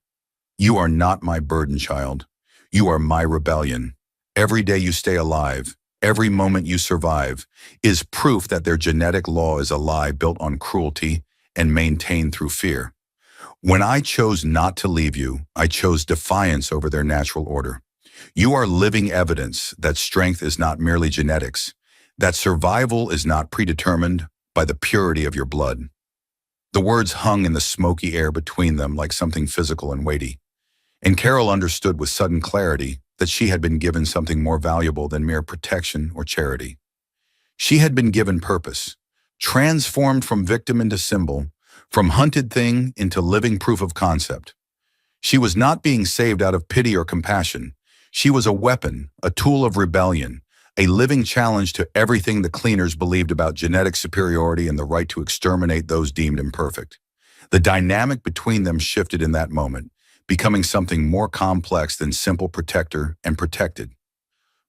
You are not my burden, child. You are my rebellion. Every day you stay alive, every moment you survive, is proof that their genetic law is a lie built on cruelty and maintained through fear. When I chose not to leave you, I chose defiance over their natural order. You are living evidence that strength is not merely genetics, that survival is not predetermined by the purity of your blood. The words hung in the smoky air between them like something physical and weighty. And Carol understood with sudden clarity that she had been given something more valuable than mere protection or charity. She had been given purpose, transformed from victim into symbol, from hunted thing into living proof of concept. She was not being saved out of pity or compassion. She was a weapon, a tool of rebellion, a living challenge to everything the cleaners believed about genetic superiority and the right to exterminate those deemed imperfect. The dynamic between them shifted in that moment, becoming something more complex than simple protector and protected.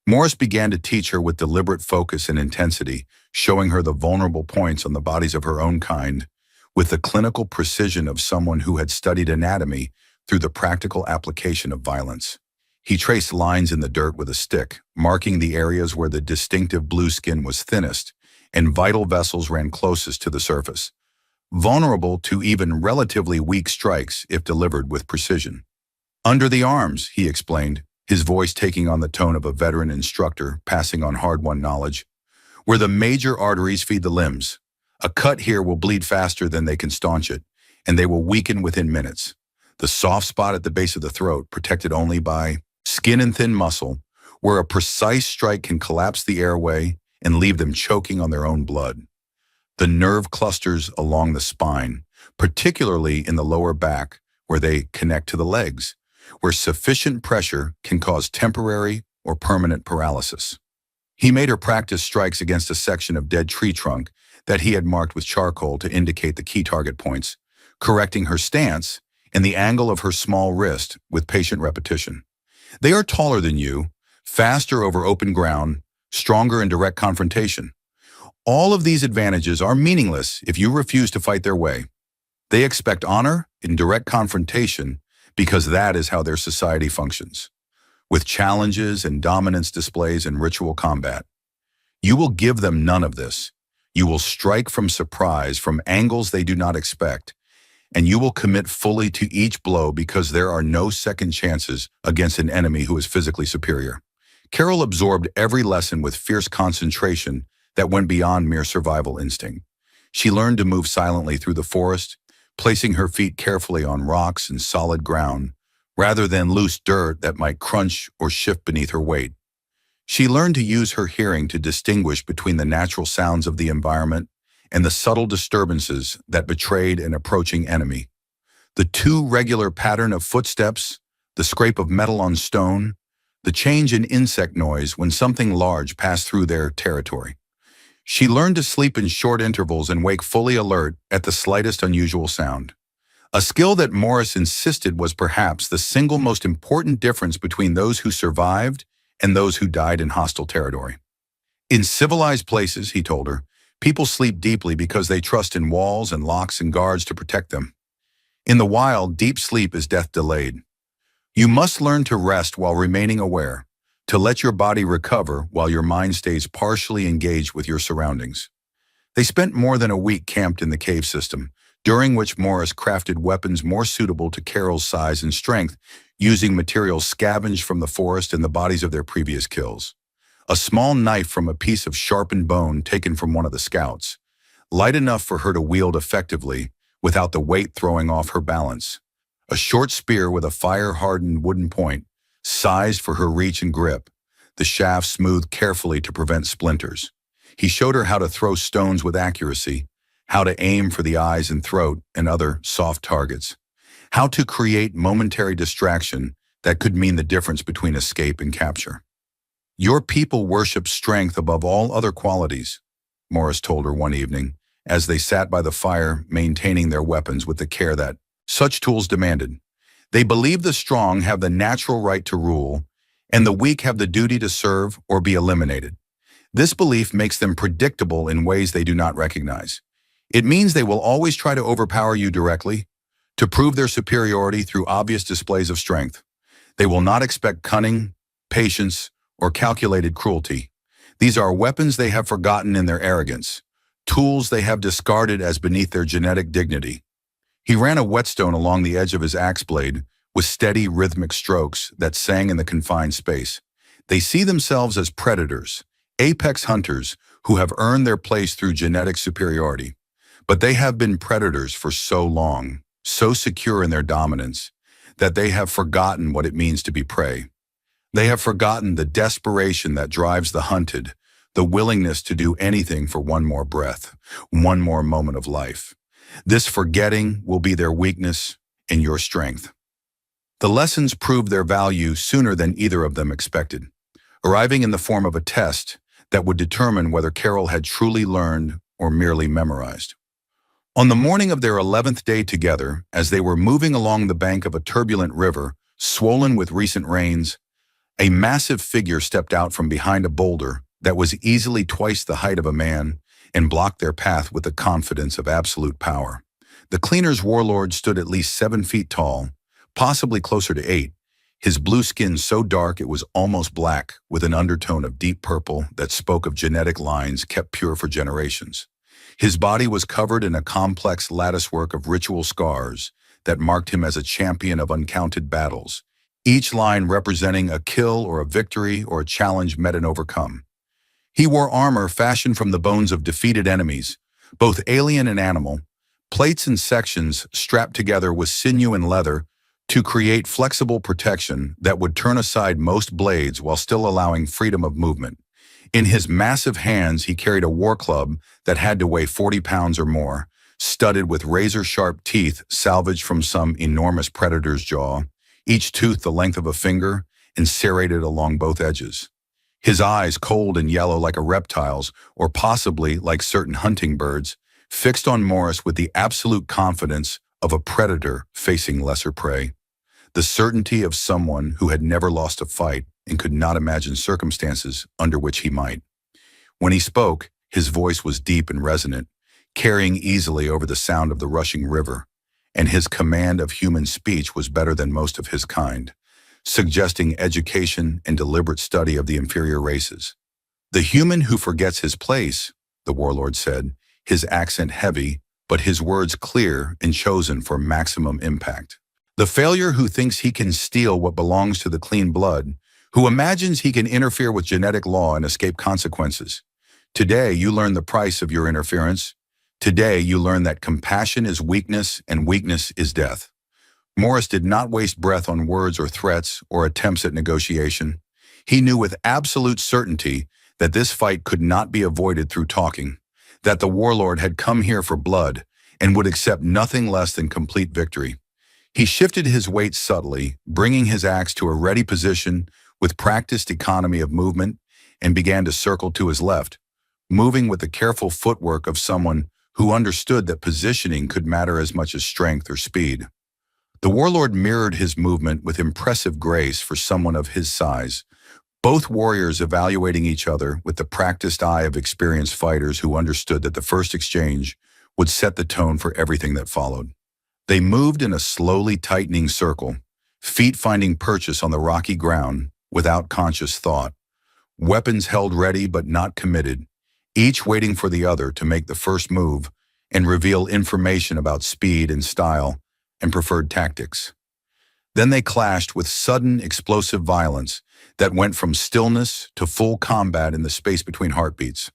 Morris began to teach her with deliberate focus and intensity, showing her the vulnerable points on the bodies of her own kind, with the clinical precision of someone who had studied anatomy through the practical application of violence. He traced lines in the dirt with a stick, marking the areas where the distinctive blue skin was thinnest and vital vessels ran closest to the surface, vulnerable to even relatively weak strikes if delivered with precision. Under the arms, he explained, his voice taking on the tone of a veteran instructor passing on hard-won knowledge, where the major arteries feed the limbs. A cut here will bleed faster than they can staunch it, and they will weaken within minutes. The soft spot at the base of the throat, protected only by skin and thin muscle, where a precise strike can collapse the airway and leave them choking on their own blood. The nerve clusters along the spine, particularly in the lower back, where they connect to the legs, where sufficient pressure can cause temporary or permanent paralysis. He made her practice strikes against a section of dead tree trunk that he had marked with charcoal to indicate the key target points, correcting her stance and the angle of her small wrist with patient repetition. They are taller than you, faster over open ground, stronger in direct confrontation. All of these advantages are meaningless if you refuse to fight their way. They expect honor in direct confrontation because that is how their society functions, with challenges and dominance displays in ritual combat. You will give them none of this. You will strike from surprise, from angles they do not expect, and you will commit fully to each blow because there are no second chances against an enemy who is physically superior. Carol absorbed every lesson with fierce concentration that went beyond mere survival instinct. She learned to move silently through the forest, placing her feet carefully on rocks and solid ground, rather than loose dirt that might crunch or shift beneath her weight. She learned to use her hearing to distinguish between the natural sounds of the environment and the subtle disturbances that betrayed an approaching enemy. The too regular pattern of footsteps, the scrape of metal on stone, the change in insect noise when something large passed through their territory. She learned to sleep in short intervals and wake fully alert at the slightest unusual sound. A skill that Morris insisted was perhaps the single most important difference between those who survived and those who died in hostile territory. In civilized places, he told her, people sleep deeply because they trust in walls and locks and guards to protect them. In the wild, deep sleep is death delayed. You must learn to rest while remaining aware, to let your body recover while your mind stays partially engaged with your surroundings. They spent more than a week camped in the cave system, during which Morris crafted weapons more suitable to Carol's size and strength, using materials scavenged from the forest and the bodies of their previous kills. A small knife from a piece of sharpened bone taken from one of the scouts, light enough for her to wield effectively without the weight throwing off her balance. A short spear with a fire-hardened wooden point, sized for her reach and grip, the shaft smoothed carefully to prevent splinters. He showed her how to throw stones with accuracy, how to aim for the eyes and throat and other soft targets, how to create momentary distraction that could mean the difference between escape and capture. "Your people worship strength above all other qualities," Morris told her one evening, as they sat by the fire maintaining their weapons with the care that such tools demanded. "They believe the strong have the natural right to rule, and the weak have the duty to serve or be eliminated. This belief makes them predictable in ways they do not recognize. It means they will always try to overpower you directly, to prove their superiority through obvious displays of strength. They will not expect cunning, patience, or calculated cruelty. These are weapons they have forgotten in their arrogance, tools they have discarded as beneath their genetic dignity." He ran a whetstone along the edge of his axe blade with steady, rhythmic strokes that sang in the confined space. "They see themselves as predators, apex hunters who have earned their place through genetic superiority. But they have been predators for so long, so secure in their dominance, that they have forgotten what it means to be prey. They have forgotten the desperation that drives the hunted, the willingness to do anything for one more breath, one more moment of life. This forgetting will be their weakness and your strength." The lessons proved their value sooner than either of them expected, arriving in the form of a test that would determine whether Carol had truly learned or merely memorized. On the morning of their 11th day together, as they were moving along the bank of a turbulent river, swollen with recent rains, a massive figure stepped out from behind a boulder that was easily twice the height of a man and blocked their path with the confidence of absolute power. The cleaner's warlord stood at least 7 feet tall, possibly closer to 8, his blue skin so dark it was almost black, with an undertone of deep purple that spoke of genetic lines kept pure for generations. His body was covered in a complex latticework of ritual scars that marked him as a champion of uncounted battles, each line representing a kill or a victory or a challenge met and overcome. He wore armor fashioned from the bones of defeated enemies, both alien and animal, plates and sections strapped together with sinew and leather to create flexible protection that would turn aside most blades while still allowing freedom of movement. In his massive hands, he carried a war club that had to weigh 40 pounds or more, studded with razor-sharp teeth salvaged from some enormous predator's jaw, each tooth the length of a finger and serrated along both edges. His eyes, cold and yellow like a reptile's, or possibly like certain hunting birds, fixed on Morris with the absolute confidence of a predator facing lesser prey. The certainty of someone who had never lost a fight and could not imagine circumstances under which he might. When he spoke, his voice was deep and resonant, carrying easily over the sound of the rushing river, and his command of human speech was better than most of his kind, suggesting education and deliberate study of the inferior races. "The human who forgets his place," the warlord said, his accent heavy, but his words clear and chosen for maximum impact. "The failure who thinks he can steal what belongs to the clean blood, who imagines he can interfere with genetic law and escape consequences. Today you learn the price of your interference. Today you learn that compassion is weakness and weakness is death." Morris did not waste breath on words or threats or attempts at negotiation. He knew with absolute certainty that this fight could not be avoided through talking, that the warlord had come here for blood and would accept nothing less than complete victory. He shifted his weight subtly, bringing his axe to a ready position with practiced economy of movement, and began to circle to his left, moving with the careful footwork of someone who understood that positioning could matter as much as strength or speed. The warlord mirrored his movement with impressive grace for someone of his size, both warriors evaluating each other with the practiced eye of experienced fighters who understood that the first exchange would set the tone for everything that followed. They moved in a slowly tightening circle, feet finding purchase on the rocky ground without conscious thought, weapons held ready but not committed, each waiting for the other to make the first move and reveal information about speed and style and preferred tactics. Then they clashed with sudden, explosive violence that went from stillness to full combat in the space between heartbeats.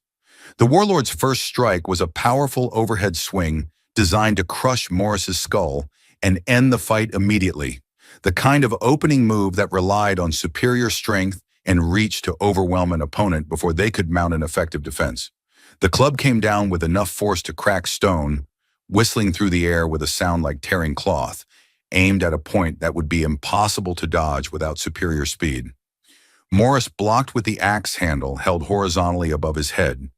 The warlord's first strike was a powerful overhead swing designed to crush Morris's skull and end the fight immediately, the kind of opening move that relied on superior strength and reach to overwhelm an opponent before they could mount an effective defense. The club came down with enough force to crack stone, whistling through the air with a sound like tearing cloth, aimed at a point that would be impossible to dodge without superior speed. Morris blocked with the axe handle held horizontally above his head,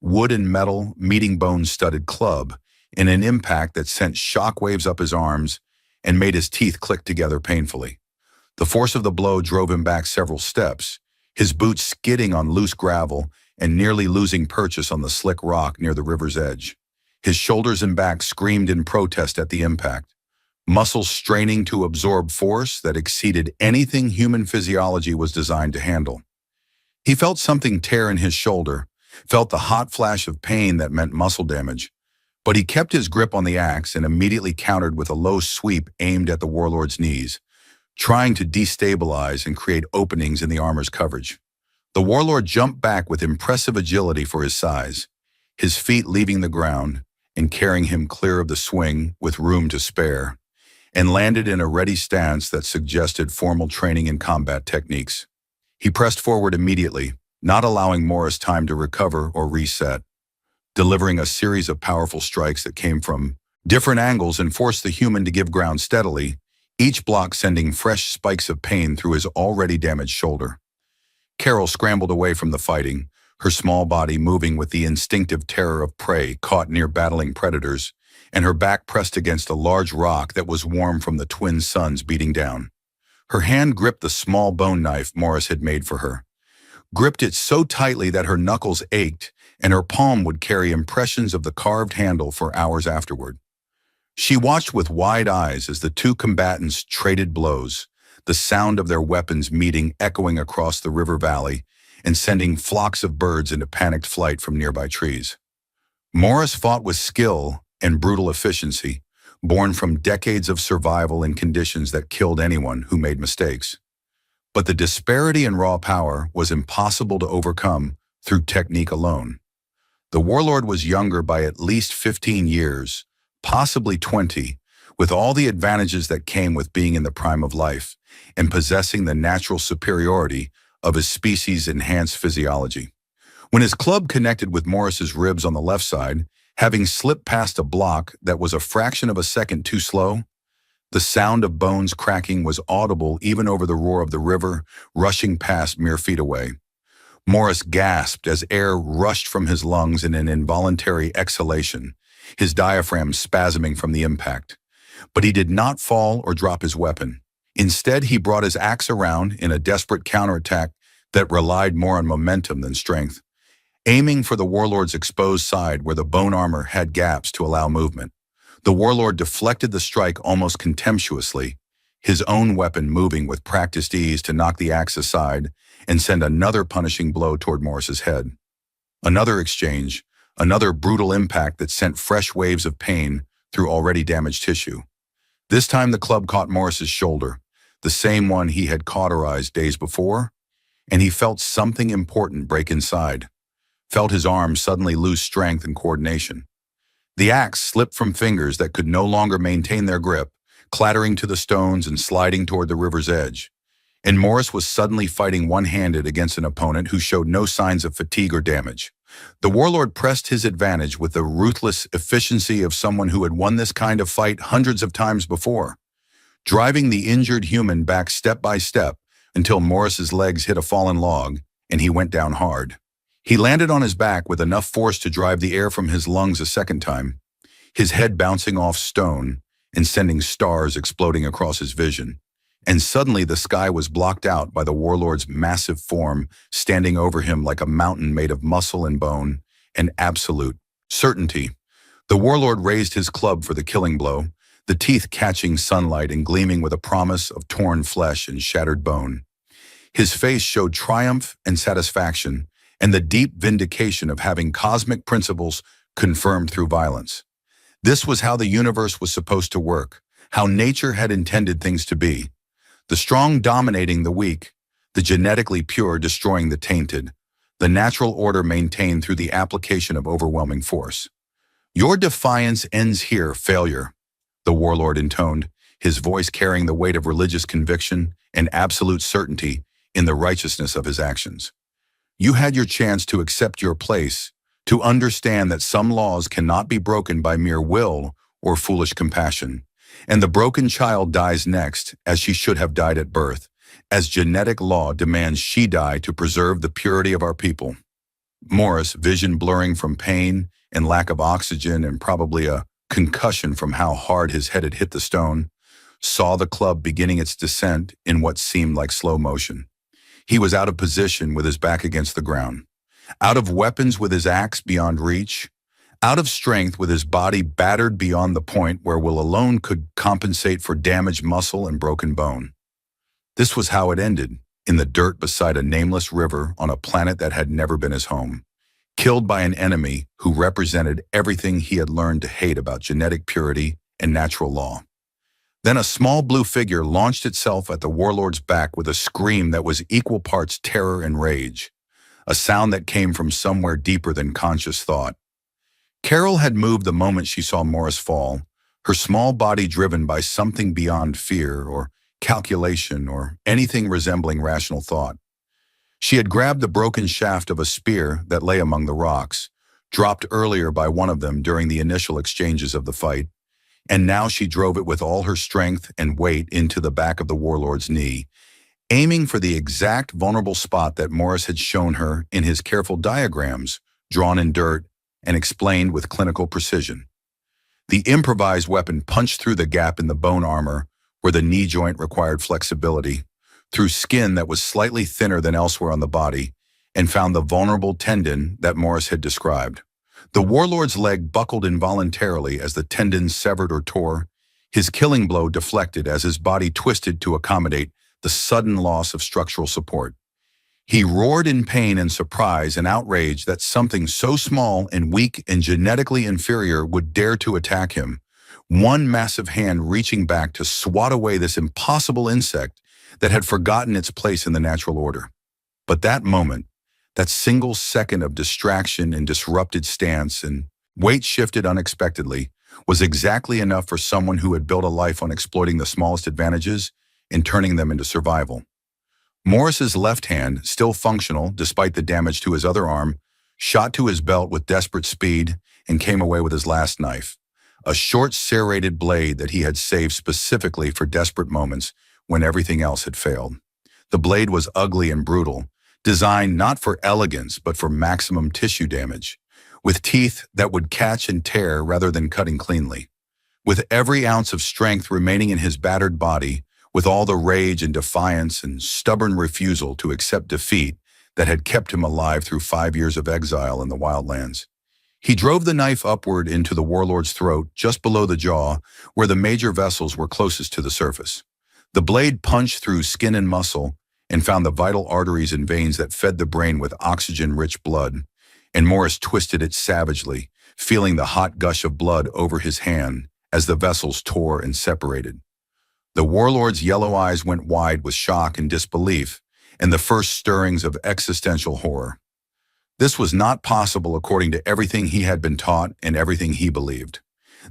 wood and metal meeting bone-studded club, in an impact that sent shockwaves up his arms and made his teeth click together painfully. The force of the blow drove him back several steps, his boots skidding on loose gravel and nearly losing purchase on the slick rock near the river's edge. His shoulders and back screamed in protest at the impact, muscles straining to absorb force that exceeded anything human physiology was designed to handle. He felt something tear in his shoulder, felt the hot flash of pain that meant muscle damage, but he kept his grip on the axe and immediately countered with a low sweep aimed at the warlord's knees, trying to destabilize and create openings in the armor's coverage. The warlord jumped back with impressive agility for his size, his feet leaving the ground and carrying him clear of the swing with room to spare, and landed in a ready stance that suggested formal training in combat techniques. He pressed forward immediately, not allowing Morris time to recover or reset, delivering a series of powerful strikes that came from different angles and forced the human to give ground steadily, each block sending fresh spikes of pain through his already damaged shoulder. Carol scrambled away from the fighting, her small body moving with the instinctive terror of prey caught near battling predators, and her back pressed against a large rock that was warm from the twin suns beating down. Her hand gripped the small bone knife Morris had made for her, gripped it so tightly that her knuckles ached and her palm would carry impressions of the carved handle for hours afterward. She watched with wide eyes as the two combatants traded blows, the sound of their weapons meeting echoing across the river valley and sending flocks of birds into panicked flight from nearby trees. Morris fought with skill and brutal efficiency, born from decades of survival in conditions that killed anyone who made mistakes. But the disparity in raw power was impossible to overcome through technique alone. The warlord was younger by at least 15 years, possibly 20, with all the advantages that came with being in the prime of life and possessing the natural superiority of his species-enhanced physiology. When his club connected with Morris's ribs on the left side, having slipped past a block that was a fraction of a second too slow, the sound of bones cracking was audible even over the roar of the river rushing past mere feet away. Morris gasped as air rushed from his lungs in an involuntary exhalation, his diaphragm spasming from the impact. But he did not fall or drop his weapon. Instead, he brought his axe around in a desperate counterattack that relied more on momentum than strength, aiming for the warlord's exposed side where the bone armor had gaps to allow movement. The warlord deflected the strike almost contemptuously, his own weapon moving with practiced ease to knock the axe aside and send another punishing blow toward Morris's head. Another exchange, another brutal impact that sent fresh waves of pain through already damaged tissue. This time the club caught Morris's shoulder, the same one he had cauterized days before, and he felt something important break inside, felt his arm suddenly lose strength and coordination. The axe slipped from fingers that could no longer maintain their grip, clattering to the stones and sliding toward the river's edge. And Morris was suddenly fighting one-handed against an opponent who showed no signs of fatigue or damage. The warlord pressed his advantage with the ruthless efficiency of someone who had won this kind of fight hundreds of times before, driving the injured human back step by step until Morris's legs hit a fallen log and he went down hard. He landed on his back with enough force to drive the air from his lungs a second time, his head bouncing off stone and sending stars exploding across his vision. And suddenly the sky was blocked out by the warlord's massive form standing over him like a mountain made of muscle and bone and absolute certainty. The warlord raised his club for the killing blow, the teeth catching sunlight and gleaming with a promise of torn flesh and shattered bone. His face showed triumph and satisfaction and the deep vindication of having cosmic principles confirmed through violence. This was how the universe was supposed to work, how nature had intended things to be. The strong dominating the weak, the genetically pure destroying the tainted, the natural order maintained through the application of overwhelming force. Your defiance ends here, failure, the warlord intoned, his voice carrying the weight of religious conviction and absolute certainty in the righteousness of his actions. You had your chance to accept your place, to understand that some laws cannot be broken by mere will or foolish compassion. And the broken child dies next, as she should have died at birth, as genetic law demands she die to preserve the purity of our people. Morris, vision blurring from pain and lack of oxygen and probably a concussion from how hard his head had hit the stone, saw the club beginning its descent in what seemed like slow motion. He was out of position with his back against the ground, out of weapons with his axe beyond reach, out of strength with his body battered beyond the point where will alone could compensate for damaged muscle and broken bone. This was how it ended, in the dirt beside a nameless river on a planet that had never been his home, killed by an enemy who represented everything he had learned to hate about genetic purity and natural law. Then a small blue figure launched itself at the warlord's back with a scream that was equal parts terror and rage, a sound that came from somewhere deeper than conscious thought. Carol had moved the moment she saw Morris fall, her small body driven by something beyond fear or calculation or anything resembling rational thought. She had grabbed the broken shaft of a spear that lay among the rocks, dropped earlier by one of them during the initial exchanges of the fight, and now she drove it with all her strength and weight into the back of the warlord's knee, aiming for the exact vulnerable spot that Morris had shown her in his careful diagrams, drawn in dirt and explained with clinical precision. The improvised weapon punched through the gap in the bone armor where the knee joint required flexibility, through skin that was slightly thinner than elsewhere on the body, and found the vulnerable tendon that Morris had described. The warlord's leg buckled involuntarily as the tendon severed or tore, his killing blow deflected as his body twisted to accommodate the sudden loss of structural support. He roared in pain and surprise and outrage that something so small and weak and genetically inferior would dare to attack him, one massive hand reaching back to swat away this impossible insect that had forgotten its place in the natural order. But that moment, that single second of distraction and disrupted stance and weight shifted unexpectedly, was exactly enough for someone who had built a life on exploiting the smallest advantages and turning them into survival. Morris's left hand, still functional despite the damage to his other arm, shot to his belt with desperate speed and came away with his last knife, a short serrated blade that he had saved specifically for desperate moments when everything else had failed. The blade was ugly and brutal, designed not for elegance but for maximum tissue damage, with teeth that would catch and tear rather than cutting cleanly. With every ounce of strength remaining in his battered body, with all the rage and defiance and stubborn refusal to accept defeat that had kept him alive through 5 years of exile in the wildlands, he drove the knife upward into the warlord's throat just below the jaw where the major vessels were closest to the surface. The blade punched through skin and muscle and found the vital arteries and veins that fed the brain with oxygen-rich blood, and Morris twisted it savagely, feeling the hot gush of blood over his hand as the vessels tore and separated. The warlord's yellow eyes went wide with shock and disbelief, and the first stirrings of existential horror. This was not possible according to everything he had been taught and everything he believed.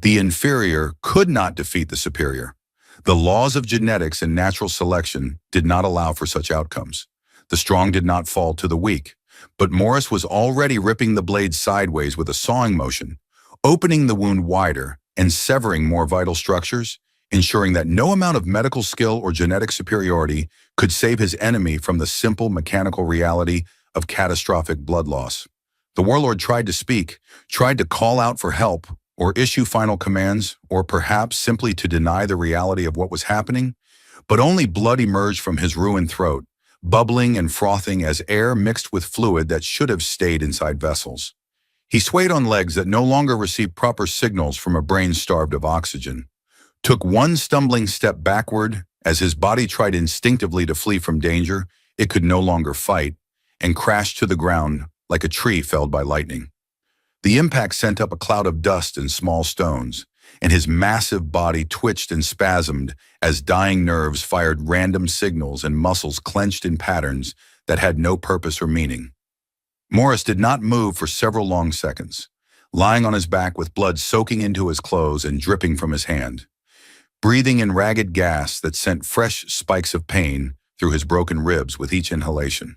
The inferior could not defeat the superior. The laws of genetics and natural selection did not allow for such outcomes. The strong did not fall to the weak, but Morris was already ripping the blade sideways with a sawing motion, opening the wound wider and severing more vital structures, ensuring that no amount of medical skill or genetic superiority could save his enemy from the simple mechanical reality of catastrophic blood loss. The warlord tried to speak, tried to call out for help, or issue final commands, or perhaps simply to deny the reality of what was happening, but only blood emerged from his ruined throat, bubbling and frothing as air mixed with fluid that should have stayed inside vessels. He swayed on legs that no longer received proper signals from a brain starved of oxygen, took one stumbling step backward as his body tried instinctively to flee from danger it could no longer fight, and crashed to the ground like a tree felled by lightning. The impact sent up a cloud of dust and small stones, and his massive body twitched and spasmed as dying nerves fired random signals and muscles clenched in patterns that had no purpose or meaning. Morris did not move for several long seconds, lying on his back with blood soaking into his clothes and dripping from his hand, breathing in ragged gas that sent fresh spikes of pain through his broken ribs with each inhalation.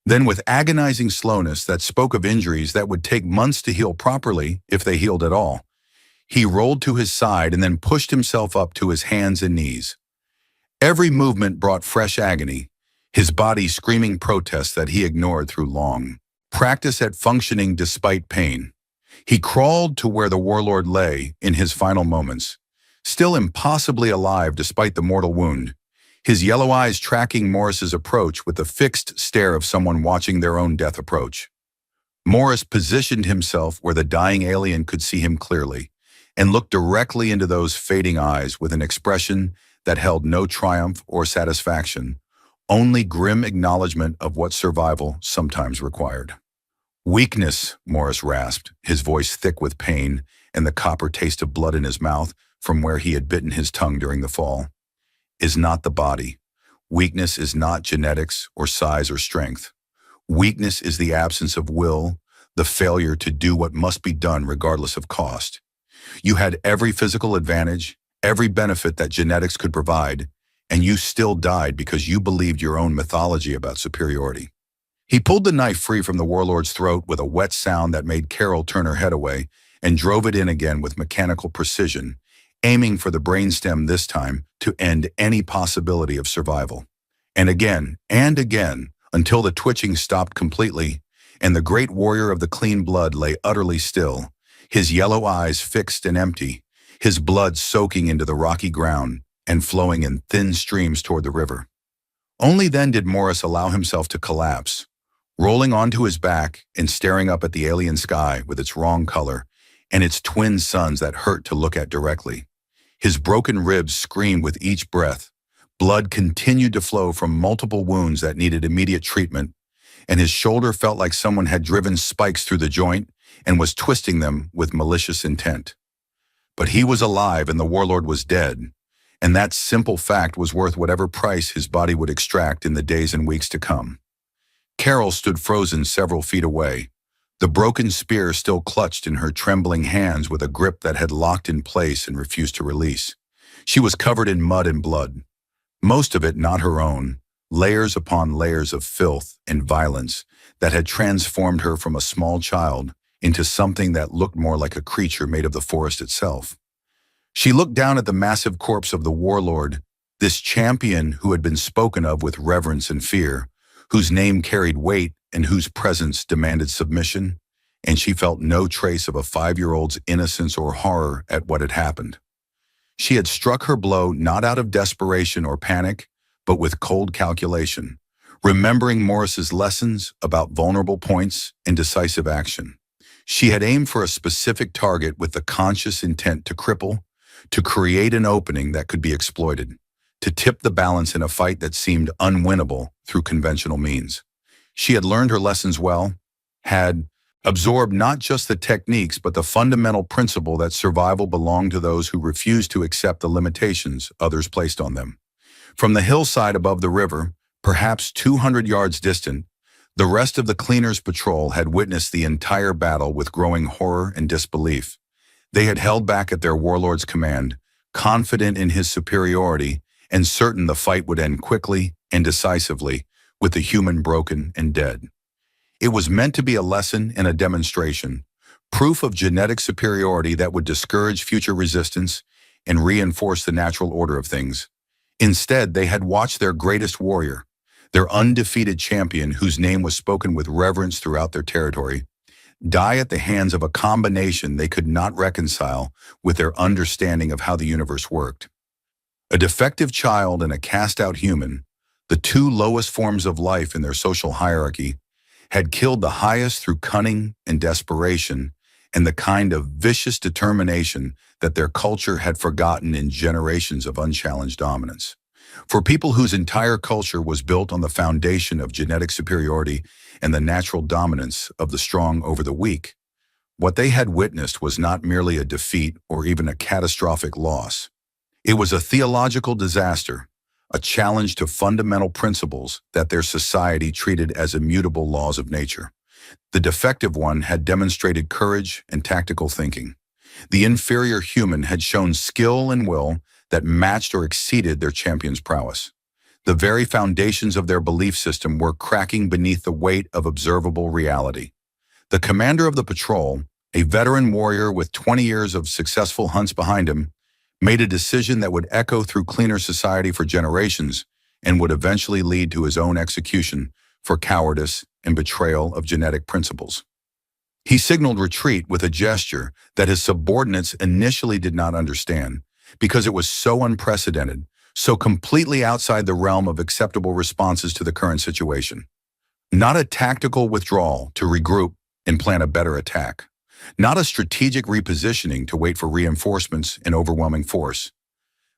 Then, with agonizing slowness that spoke of injuries that would take months to heal properly, if they healed at all, he rolled to his side and then pushed himself up to his hands and knees. Every movement brought fresh agony, his body screaming protests that he ignored through long practice at functioning despite pain. He crawled to where the warlord lay in his final moments, still impossibly alive despite the mortal wound, his yellow eyes tracking Morris's approach with the fixed stare of someone watching their own death approach. Morris positioned himself where the dying alien could see him clearly, and looked directly into those fading eyes with an expression that held no triumph or satisfaction, only grim acknowledgement of what survival sometimes required. "Weakness," Morris rasped, his voice thick with pain and the copper taste of blood in his mouth from where he had bitten his tongue during the fall, "is not the body. Weakness is not genetics or size or strength. Weakness is the absence of will, the failure to do what must be done regardless of cost. You had every physical advantage, every benefit that genetics could provide, and you still died because you believed your own mythology about superiority." He pulled the knife free from the warlord's throat with a wet sound that made Carol turn her head away and drove it in again with mechanical precision, aiming for the brainstem this time to end any possibility of survival. And again, until the twitching stopped completely, and the great warrior of the clean blood lay utterly still, his yellow eyes fixed and empty, his blood soaking into the rocky ground and flowing in thin streams toward the river. Only then did Morris allow himself to collapse, rolling onto his back and staring up at the alien sky with its wrong color and its twin suns that hurt to look at directly. His broken ribs screamed with each breath. Blood continued to flow from multiple wounds that needed immediate treatment, and his shoulder felt like someone had driven spikes through the joint and was twisting them with malicious intent. But he was alive and the warlord was dead, and that simple fact was worth whatever price his body would extract in the days and weeks to come. Carol stood frozen several feet away, the broken spear still clutched in her trembling hands with a grip that had locked in place and refused to release. She was covered in mud and blood, most of it not her own, layers upon layers of filth and violence that had transformed her from a small child into something that looked more like a creature made of the forest itself. She looked down at the massive corpse of the warlord, this champion who had been spoken of with reverence and fear, whose name carried weight and whose presence demanded submission, and she felt no trace of a 5-year-old's innocence or horror at what had happened. She had struck her blow not out of desperation or panic, but with cold calculation, remembering Morris's lessons about vulnerable points and decisive action. She had aimed for a specific target with the conscious intent to cripple, to create an opening that could be exploited, to tip the balance in a fight that seemed unwinnable through conventional means. She had learned her lessons well, had absorbed not just the techniques but the fundamental principle that survival belonged to those who refused to accept the limitations others placed on them. From the hillside above the river, perhaps 200 yards distant, the rest of the cleaners' patrol had witnessed the entire battle with growing horror and disbelief. They had held back at their warlord's command, confident in his superiority and certain the fight would end quickly and decisively with the human broken and dead. It was meant to be a lesson and a demonstration, proof of genetic superiority that would discourage future resistance and reinforce the natural order of things. Instead, they had watched their greatest warrior, their undefeated champion whose name was spoken with reverence throughout their territory, die at the hands of a combination they could not reconcile with their understanding of how the universe worked. A defective child and a cast-out human, the two lowest forms of life in their social hierarchy, had killed the highest through cunning and desperation and the kind of vicious determination that their culture had forgotten in generations of unchallenged dominance. For people whose entire culture was built on the foundation of genetic superiority and the natural dominance of the strong over the weak, what they had witnessed was not merely a defeat or even a catastrophic loss. It was a theological disaster, a challenge to fundamental principles that their society treated as immutable laws of nature. The defective one had demonstrated courage and tactical thinking. The inferior human had shown skill and will that matched or exceeded their champion's prowess. The very foundations of their belief system were cracking beneath the weight of observable reality. The commander of the patrol, a veteran warrior with 20 years of successful hunts behind him, made a decision that would echo through cleaner society for generations and would eventually lead to his own execution for cowardice and betrayal of genetic principles. He signaled retreat with a gesture that his subordinates initially did not understand because it was so unprecedented, so completely outside the realm of acceptable responses to the current situation. Not a tactical withdrawal to regroup and plan a better attack. Not a strategic repositioning to wait for reinforcements in overwhelming force,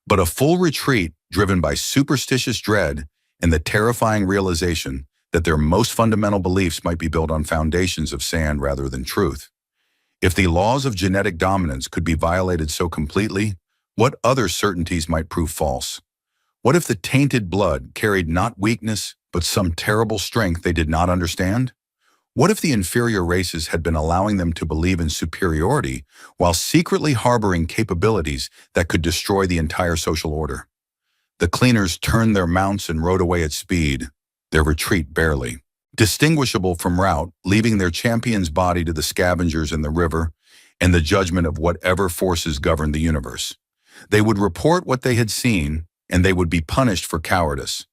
but a full retreat driven by superstitious dread and the terrifying realization that their most fundamental beliefs might be built on foundations of sand rather than truth. If the laws of genetic dominance could be violated so completely, what other certainties might prove false? What if the tainted blood carried not weakness, but some terrible strength they did not understand? What if the inferior races had been allowing them to believe in superiority while secretly harboring capabilities that could destroy the entire social order? The cleaners turned their mounts and rode away at speed, their retreat barely distinguishable from rout, leaving their champion's body to the scavengers in the river and the judgment of whatever forces governed the universe. They would report what they had seen, and they would be punished for cowardice.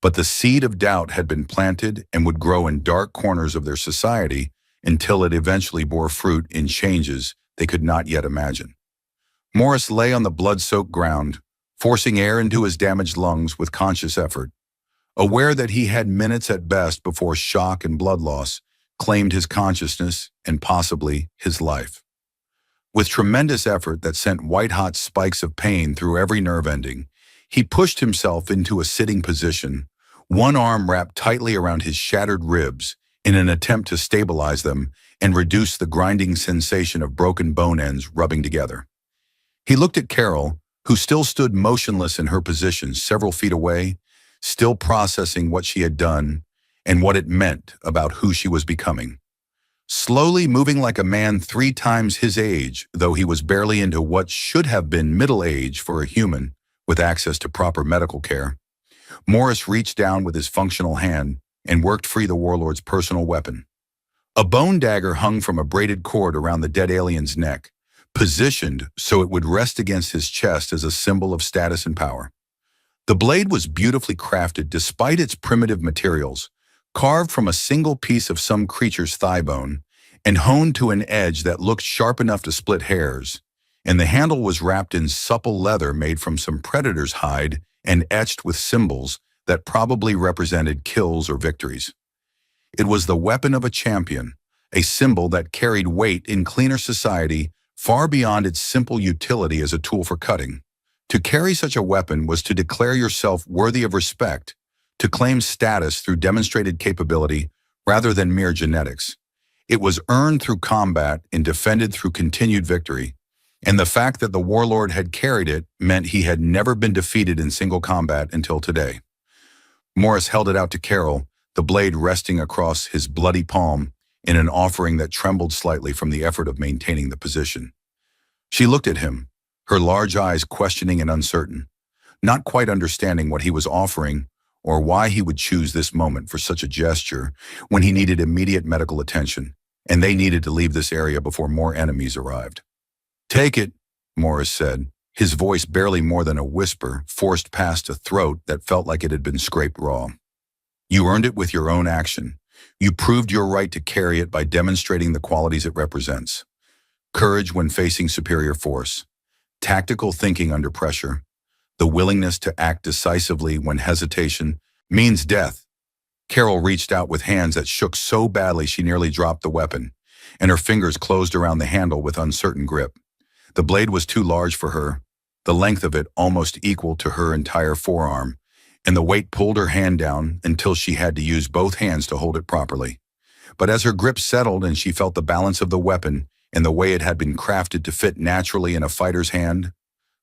But the seed of doubt had been planted and would grow in dark corners of their society until it eventually bore fruit in changes they could not yet imagine. Morris lay on the blood-soaked ground, forcing air into his damaged lungs with conscious effort, aware that he had minutes at best before shock and blood loss claimed his consciousness and possibly his life. With tremendous effort that sent white-hot spikes of pain through every nerve ending, he pushed himself into a sitting position, one arm wrapped tightly around his shattered ribs in an attempt to stabilize them and reduce the grinding sensation of broken bone ends rubbing together. He looked at Carol, who still stood motionless in her position several feet away, still processing what she had done and what it meant about who she was becoming. Slowly moving like a man 3 times his age, though he was barely into what should have been middle age for a human with access to proper medical care, Morris reached down with his functional hand and worked free the warlord's personal weapon. A bone dagger hung from a braided cord around the dead alien's neck, positioned so it would rest against his chest as a symbol of status and power. The blade was beautifully crafted despite its primitive materials, carved from a single piece of some creature's thigh bone, and honed to an edge that looked sharp enough to split hairs, and the handle was wrapped in supple leather made from some predator's hide and etched with symbols that probably represented kills or victories. It was the weapon of a champion, a symbol that carried weight in cleaner society far beyond its simple utility as a tool for cutting. To carry such a weapon was to declare yourself worthy of respect, to claim status through demonstrated capability rather than mere genetics. It was earned through combat and defended through continued victory, and the fact that the warlord had carried it meant he had never been defeated in single combat until today. Morris held it out to Carol, the blade resting across his bloody palm in an offering that trembled slightly from the effort of maintaining the position. She looked at him, her large eyes questioning and uncertain, not quite understanding what he was offering or why he would choose this moment for such a gesture when he needed immediate medical attention, and they needed to leave this area before more enemies arrived. "Take it," Morris said, his voice barely more than a whisper forced past a throat that felt like it had been scraped raw. "You earned it with your own action. You proved your right to carry it by demonstrating the qualities it represents. Courage when facing superior force, tactical thinking under pressure, the willingness to act decisively when hesitation means death." Carol reached out with hands that shook so badly she nearly dropped the weapon, and her fingers closed around the handle with uncertain grip. The blade was too large for her, the length of it almost equal to her entire forearm, and the weight pulled her hand down until she had to use both hands to hold it properly. But as her grip settled and she felt the balance of the weapon and the way it had been crafted to fit naturally in a fighter's hand,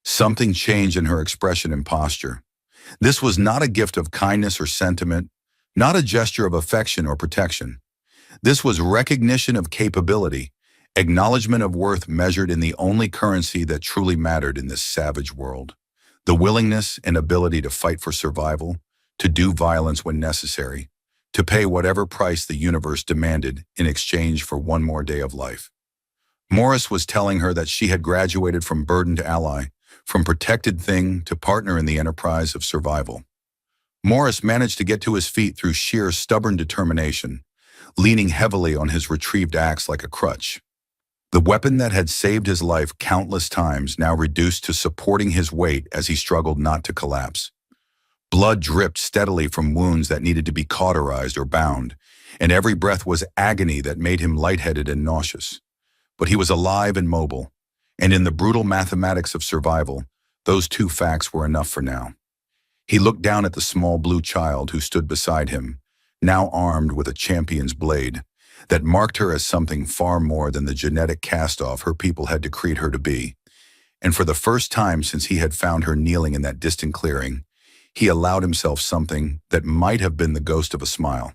something changed in her expression and posture. This was not a gift of kindness or sentiment, not a gesture of affection or protection. This was recognition of capability, acknowledgement of worth measured in the only currency that truly mattered in this savage world. The willingness and ability to fight for survival, to do violence when necessary, to pay whatever price the universe demanded in exchange for one more day of life. Morris was telling her that she had graduated from burden to ally, from protected thing to partner in the enterprise of survival. Morris managed to get to his feet through sheer stubborn determination, leaning heavily on his retrieved axe like a crutch. The weapon that had saved his life countless times now reduced to supporting his weight as he struggled not to collapse. Blood dripped steadily from wounds that needed to be cauterized or bound, and every breath was agony that made him lightheaded and nauseous. But he was alive and mobile, and in the brutal mathematics of survival, those two facts were enough for now. He looked down at the small blue child who stood beside him, now armed with a champion's blade, that marked her as something far more than the genetic cast-off her people had decreed her to be. And for the first time since he had found her kneeling in that distant clearing, he allowed himself something that might have been the ghost of a smile.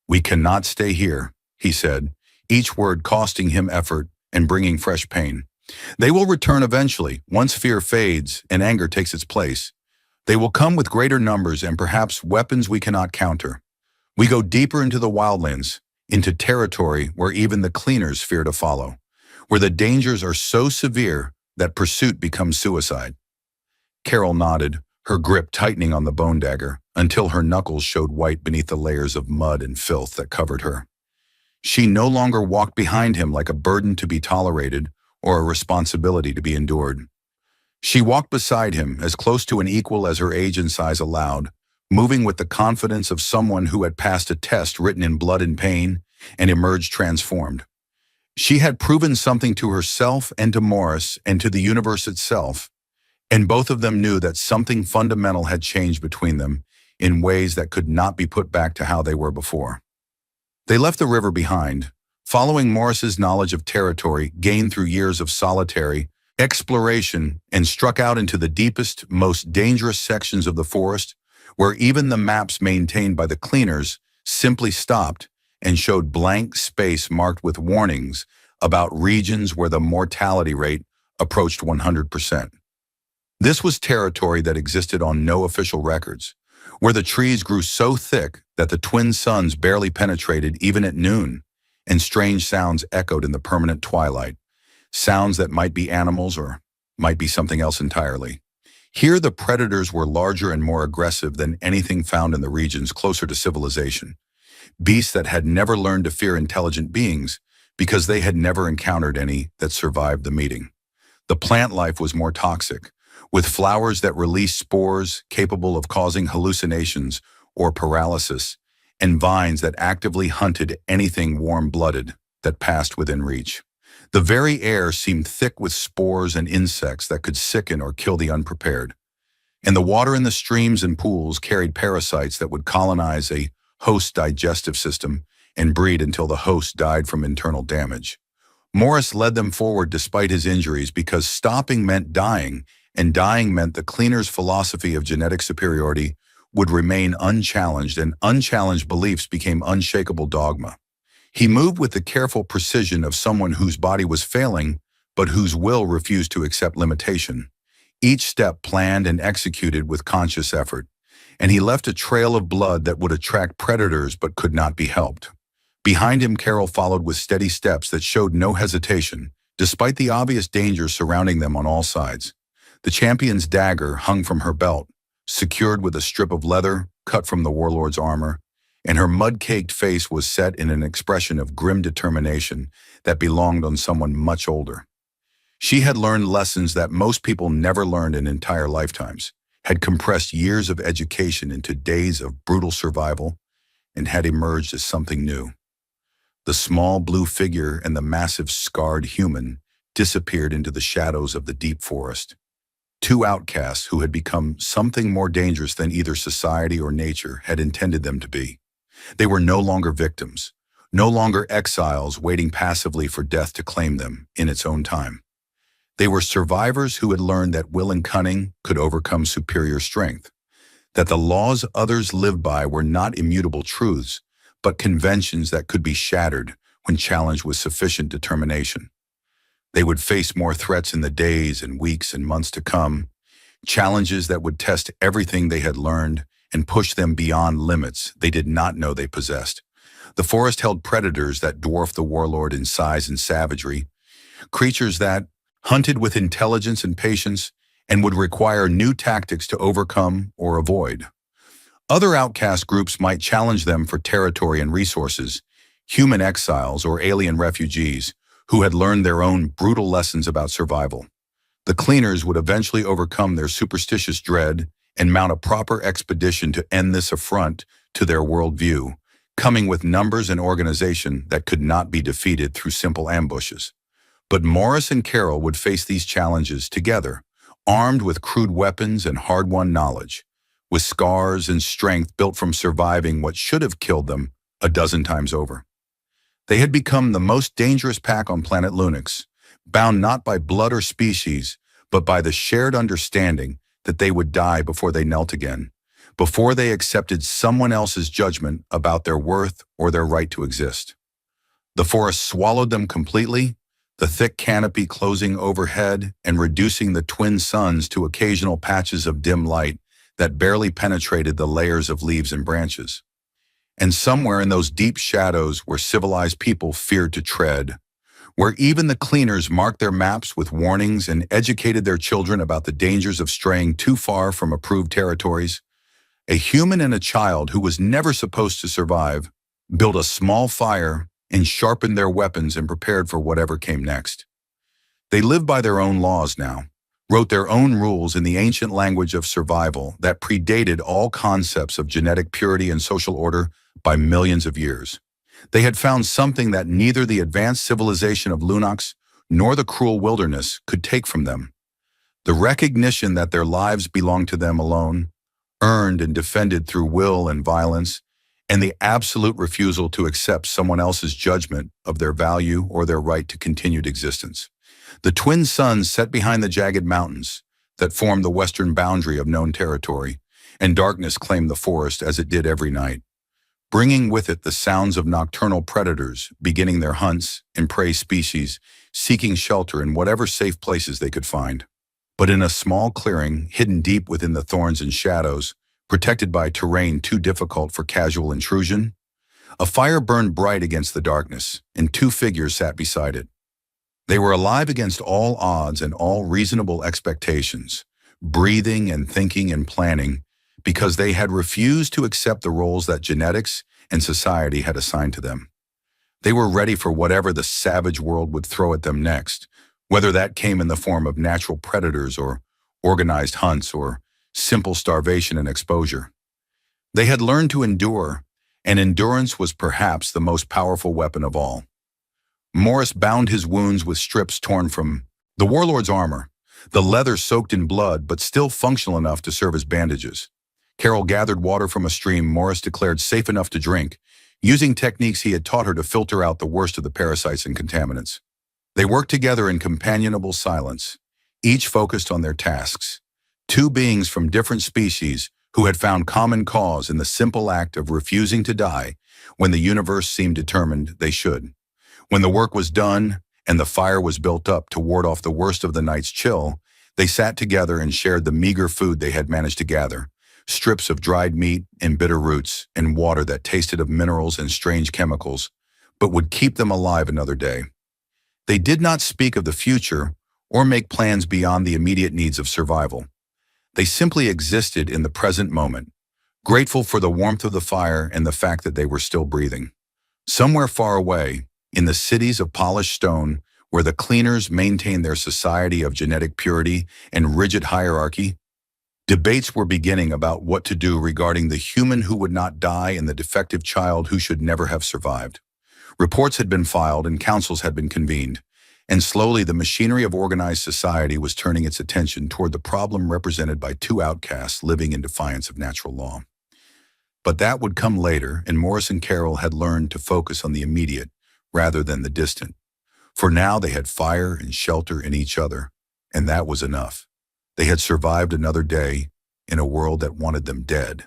"We cannot stay here," he said, each word costing him effort and bringing fresh pain. "They will return eventually, once fear fades and anger takes its place. They will come with greater numbers and perhaps weapons we cannot counter. We go deeper into the wildlands, into territory where even the cleaners fear to follow, where the dangers are so severe that pursuit becomes suicide." Carol nodded, her grip tightening on the bone dagger, until her knuckles showed white beneath the layers of mud and filth that covered her. She no longer walked behind him like a burden to be tolerated or a responsibility to be endured. She walked beside him, as close to an equal as her age and size allowed, moving with the confidence of someone who had passed a test written in blood and pain and emerged transformed. She had proven something to herself and to Morris and to the universe itself, and both of them knew that something fundamental had changed between them in ways that could not be put back to how they were before. They left the river behind, following Morris's knowledge of territory gained through years of solitary exploration, and struck out into the deepest, most dangerous sections of the forest, where even the maps maintained by the cleaners simply stopped and showed blank space marked with warnings about regions where the mortality rate approached 100%. This was territory that existed on no official records, where the trees grew so thick that the twin suns barely penetrated even at noon, and strange sounds echoed in the permanent twilight, sounds that might be animals or might be something else entirely. Here the predators were larger and more aggressive than anything found in the regions closer to civilization, beasts that had never learned to fear intelligent beings because they had never encountered any that survived the meeting. The plant life was more toxic, with flowers that released spores capable of causing hallucinations or paralysis, and vines that actively hunted anything warm-blooded that passed within reach. The very air seemed thick with spores and insects that could sicken or kill the unprepared. And the water in the streams and pools carried parasites that would colonize a host's digestive system and breed until the host died from internal damage. Morris led them forward despite his injuries because stopping meant dying, and dying meant the cleaners' philosophy of genetic superiority would remain unchallenged, and unchallenged beliefs became unshakable dogma. He moved with the careful precision of someone whose body was failing, but whose will refused to accept limitation. Each step planned and executed with conscious effort, and he left a trail of blood that would attract predators but could not be helped. Behind him, Carol followed with steady steps that showed no hesitation, despite the obvious dangers surrounding them on all sides. The champion's dagger hung from her belt, secured with a strip of leather cut from the warlord's armor, and her mud-caked face was set in an expression of grim determination that belonged on someone much older. She had learned lessons that most people never learned in entire lifetimes, had compressed years of education into days of brutal survival, and had emerged as something new. The small blue figure and the massive scarred human disappeared into the shadows of the deep forest. Two outcasts who had become something more dangerous than either society or nature had intended them to be. They were no longer victims, no longer exiles waiting passively for death to claim them in its own time. They were survivors who had learned that will and cunning could overcome superior strength, that the laws others lived by were not immutable truths, but conventions that could be shattered when challenged with sufficient determination. They would face more threats in the days and weeks and months to come, challenges that would test everything they had learned and push them beyond limits they did not know they possessed. The forest held predators that dwarfed the warlord in size and savagery, creatures that hunted with intelligence and patience and would require new tactics to overcome or avoid. Other outcast groups might challenge them for territory and resources, human exiles or alien refugees who had learned their own brutal lessons about survival. The cleaners would eventually overcome their superstitious dread and mount a proper expedition to end this affront to their worldview, coming with numbers and organization that could not be defeated through simple ambushes. But Morris and Carol would face these challenges together, armed with crude weapons and hard-won knowledge, with scars and strength built from surviving what should have killed them a dozen times over. They had become the most dangerous pack on planet Lunix, bound not by blood or species, but by the shared understanding that they would die before they knelt again, before they accepted someone else's judgment about their worth or their right to exist. The forest swallowed them completely, the thick canopy closing overhead and reducing the twin suns to occasional patches of dim light that barely penetrated the layers of leaves and branches. And somewhere in those deep shadows where civilized people feared to tread, where even the cleaners marked their maps with warnings and educated their children about the dangers of straying too far from approved territories, a human and a child who was never supposed to survive built a small fire and sharpened their weapons and prepared for whatever came next. They lived by their own laws now, wrote their own rules in the ancient language of survival that predated all concepts of genetic purity and social order by millions of years. They had found something that neither the advanced civilization of Lunox nor the cruel wilderness could take from them: the recognition that their lives belonged to them alone, earned and defended through will and violence, and the absolute refusal to accept someone else's judgment of their value or their right to continued existence. The twin suns set behind the jagged mountains that formed the western boundary of known territory, and darkness claimed the forest as it did every night, bringing with it the sounds of nocturnal predators beginning their hunts and prey species, seeking shelter in whatever safe places they could find. But in a small clearing, hidden deep within the thorns and shadows, protected by terrain too difficult for casual intrusion, a fire burned bright against the darkness, and two figures sat beside it. They were alive against all odds and all reasonable expectations, breathing and thinking and planning, because they had refused to accept the roles that genetics and society had assigned to them. They were ready for whatever the savage world would throw at them next, whether that came in the form of natural predators or organized hunts or simple starvation and exposure. They had learned to endure, and endurance was perhaps the most powerful weapon of all. Morris bound his wounds with strips torn from the warlord's armor, the leather soaked in blood but still functional enough to serve as bandages. Carol gathered water from a stream Morris declared safe enough to drink, using techniques he had taught her to filter out the worst of the parasites and contaminants. They worked together in companionable silence, each focused on their tasks. Two beings from different species who had found common cause in the simple act of refusing to die when the universe seemed determined they should. When the work was done and the fire was built up to ward off the worst of the night's chill, they sat together and shared the meager food they had managed to gather: strips of dried meat and bitter roots and water that tasted of minerals and strange chemicals, but would keep them alive another day. They did not speak of the future or make plans beyond the immediate needs of survival. They simply existed in the present moment, grateful for the warmth of the fire and the fact that they were still breathing. Somewhere far away, in the cities of polished stone, where the cleaners maintained their society of genetic purity and rigid hierarchy, debates were beginning about what to do regarding the human who would not die and the defective child who should never have survived. Reports had been filed and councils had been convened, And slowly, the machinery of organized society was turning its attention toward the problem represented by two outcasts living in defiance of natural law. But that would come later, and Morris and Carol had learned to focus on the immediate rather than the distant. For now, they had fire and shelter in each other, and that was enough. They had survived another day in a world that wanted them dead,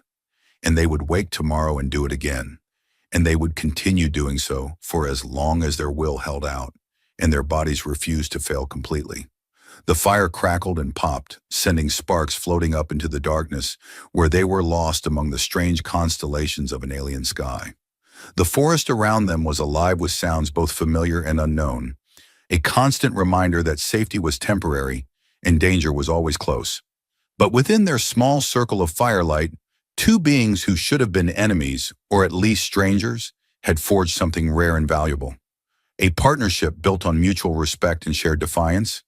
and they would wake tomorrow and do it again, and they would continue doing so for as long as their will held out, and their bodies refused to fail completely. The fire crackled and popped, sending sparks floating up into the darkness, where they were lost among the strange constellations of an alien sky. The forest around them was alive with sounds both familiar and unknown, a constant reminder that safety was temporary and danger was always close. But within their small circle of firelight, two beings who should have been enemies, or at least strangers, had forged something rare and valuable. A partnership built on mutual respect and shared defiance,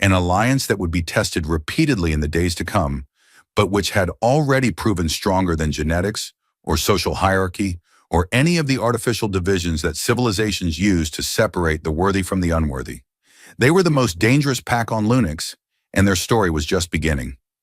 an alliance that would be tested repeatedly in the days to come, but which had already proven stronger than genetics or social hierarchy or any of the artificial divisions that civilizations use to separate the worthy from the unworthy. They were the most dangerous pack on Lunix, and their story was just beginning.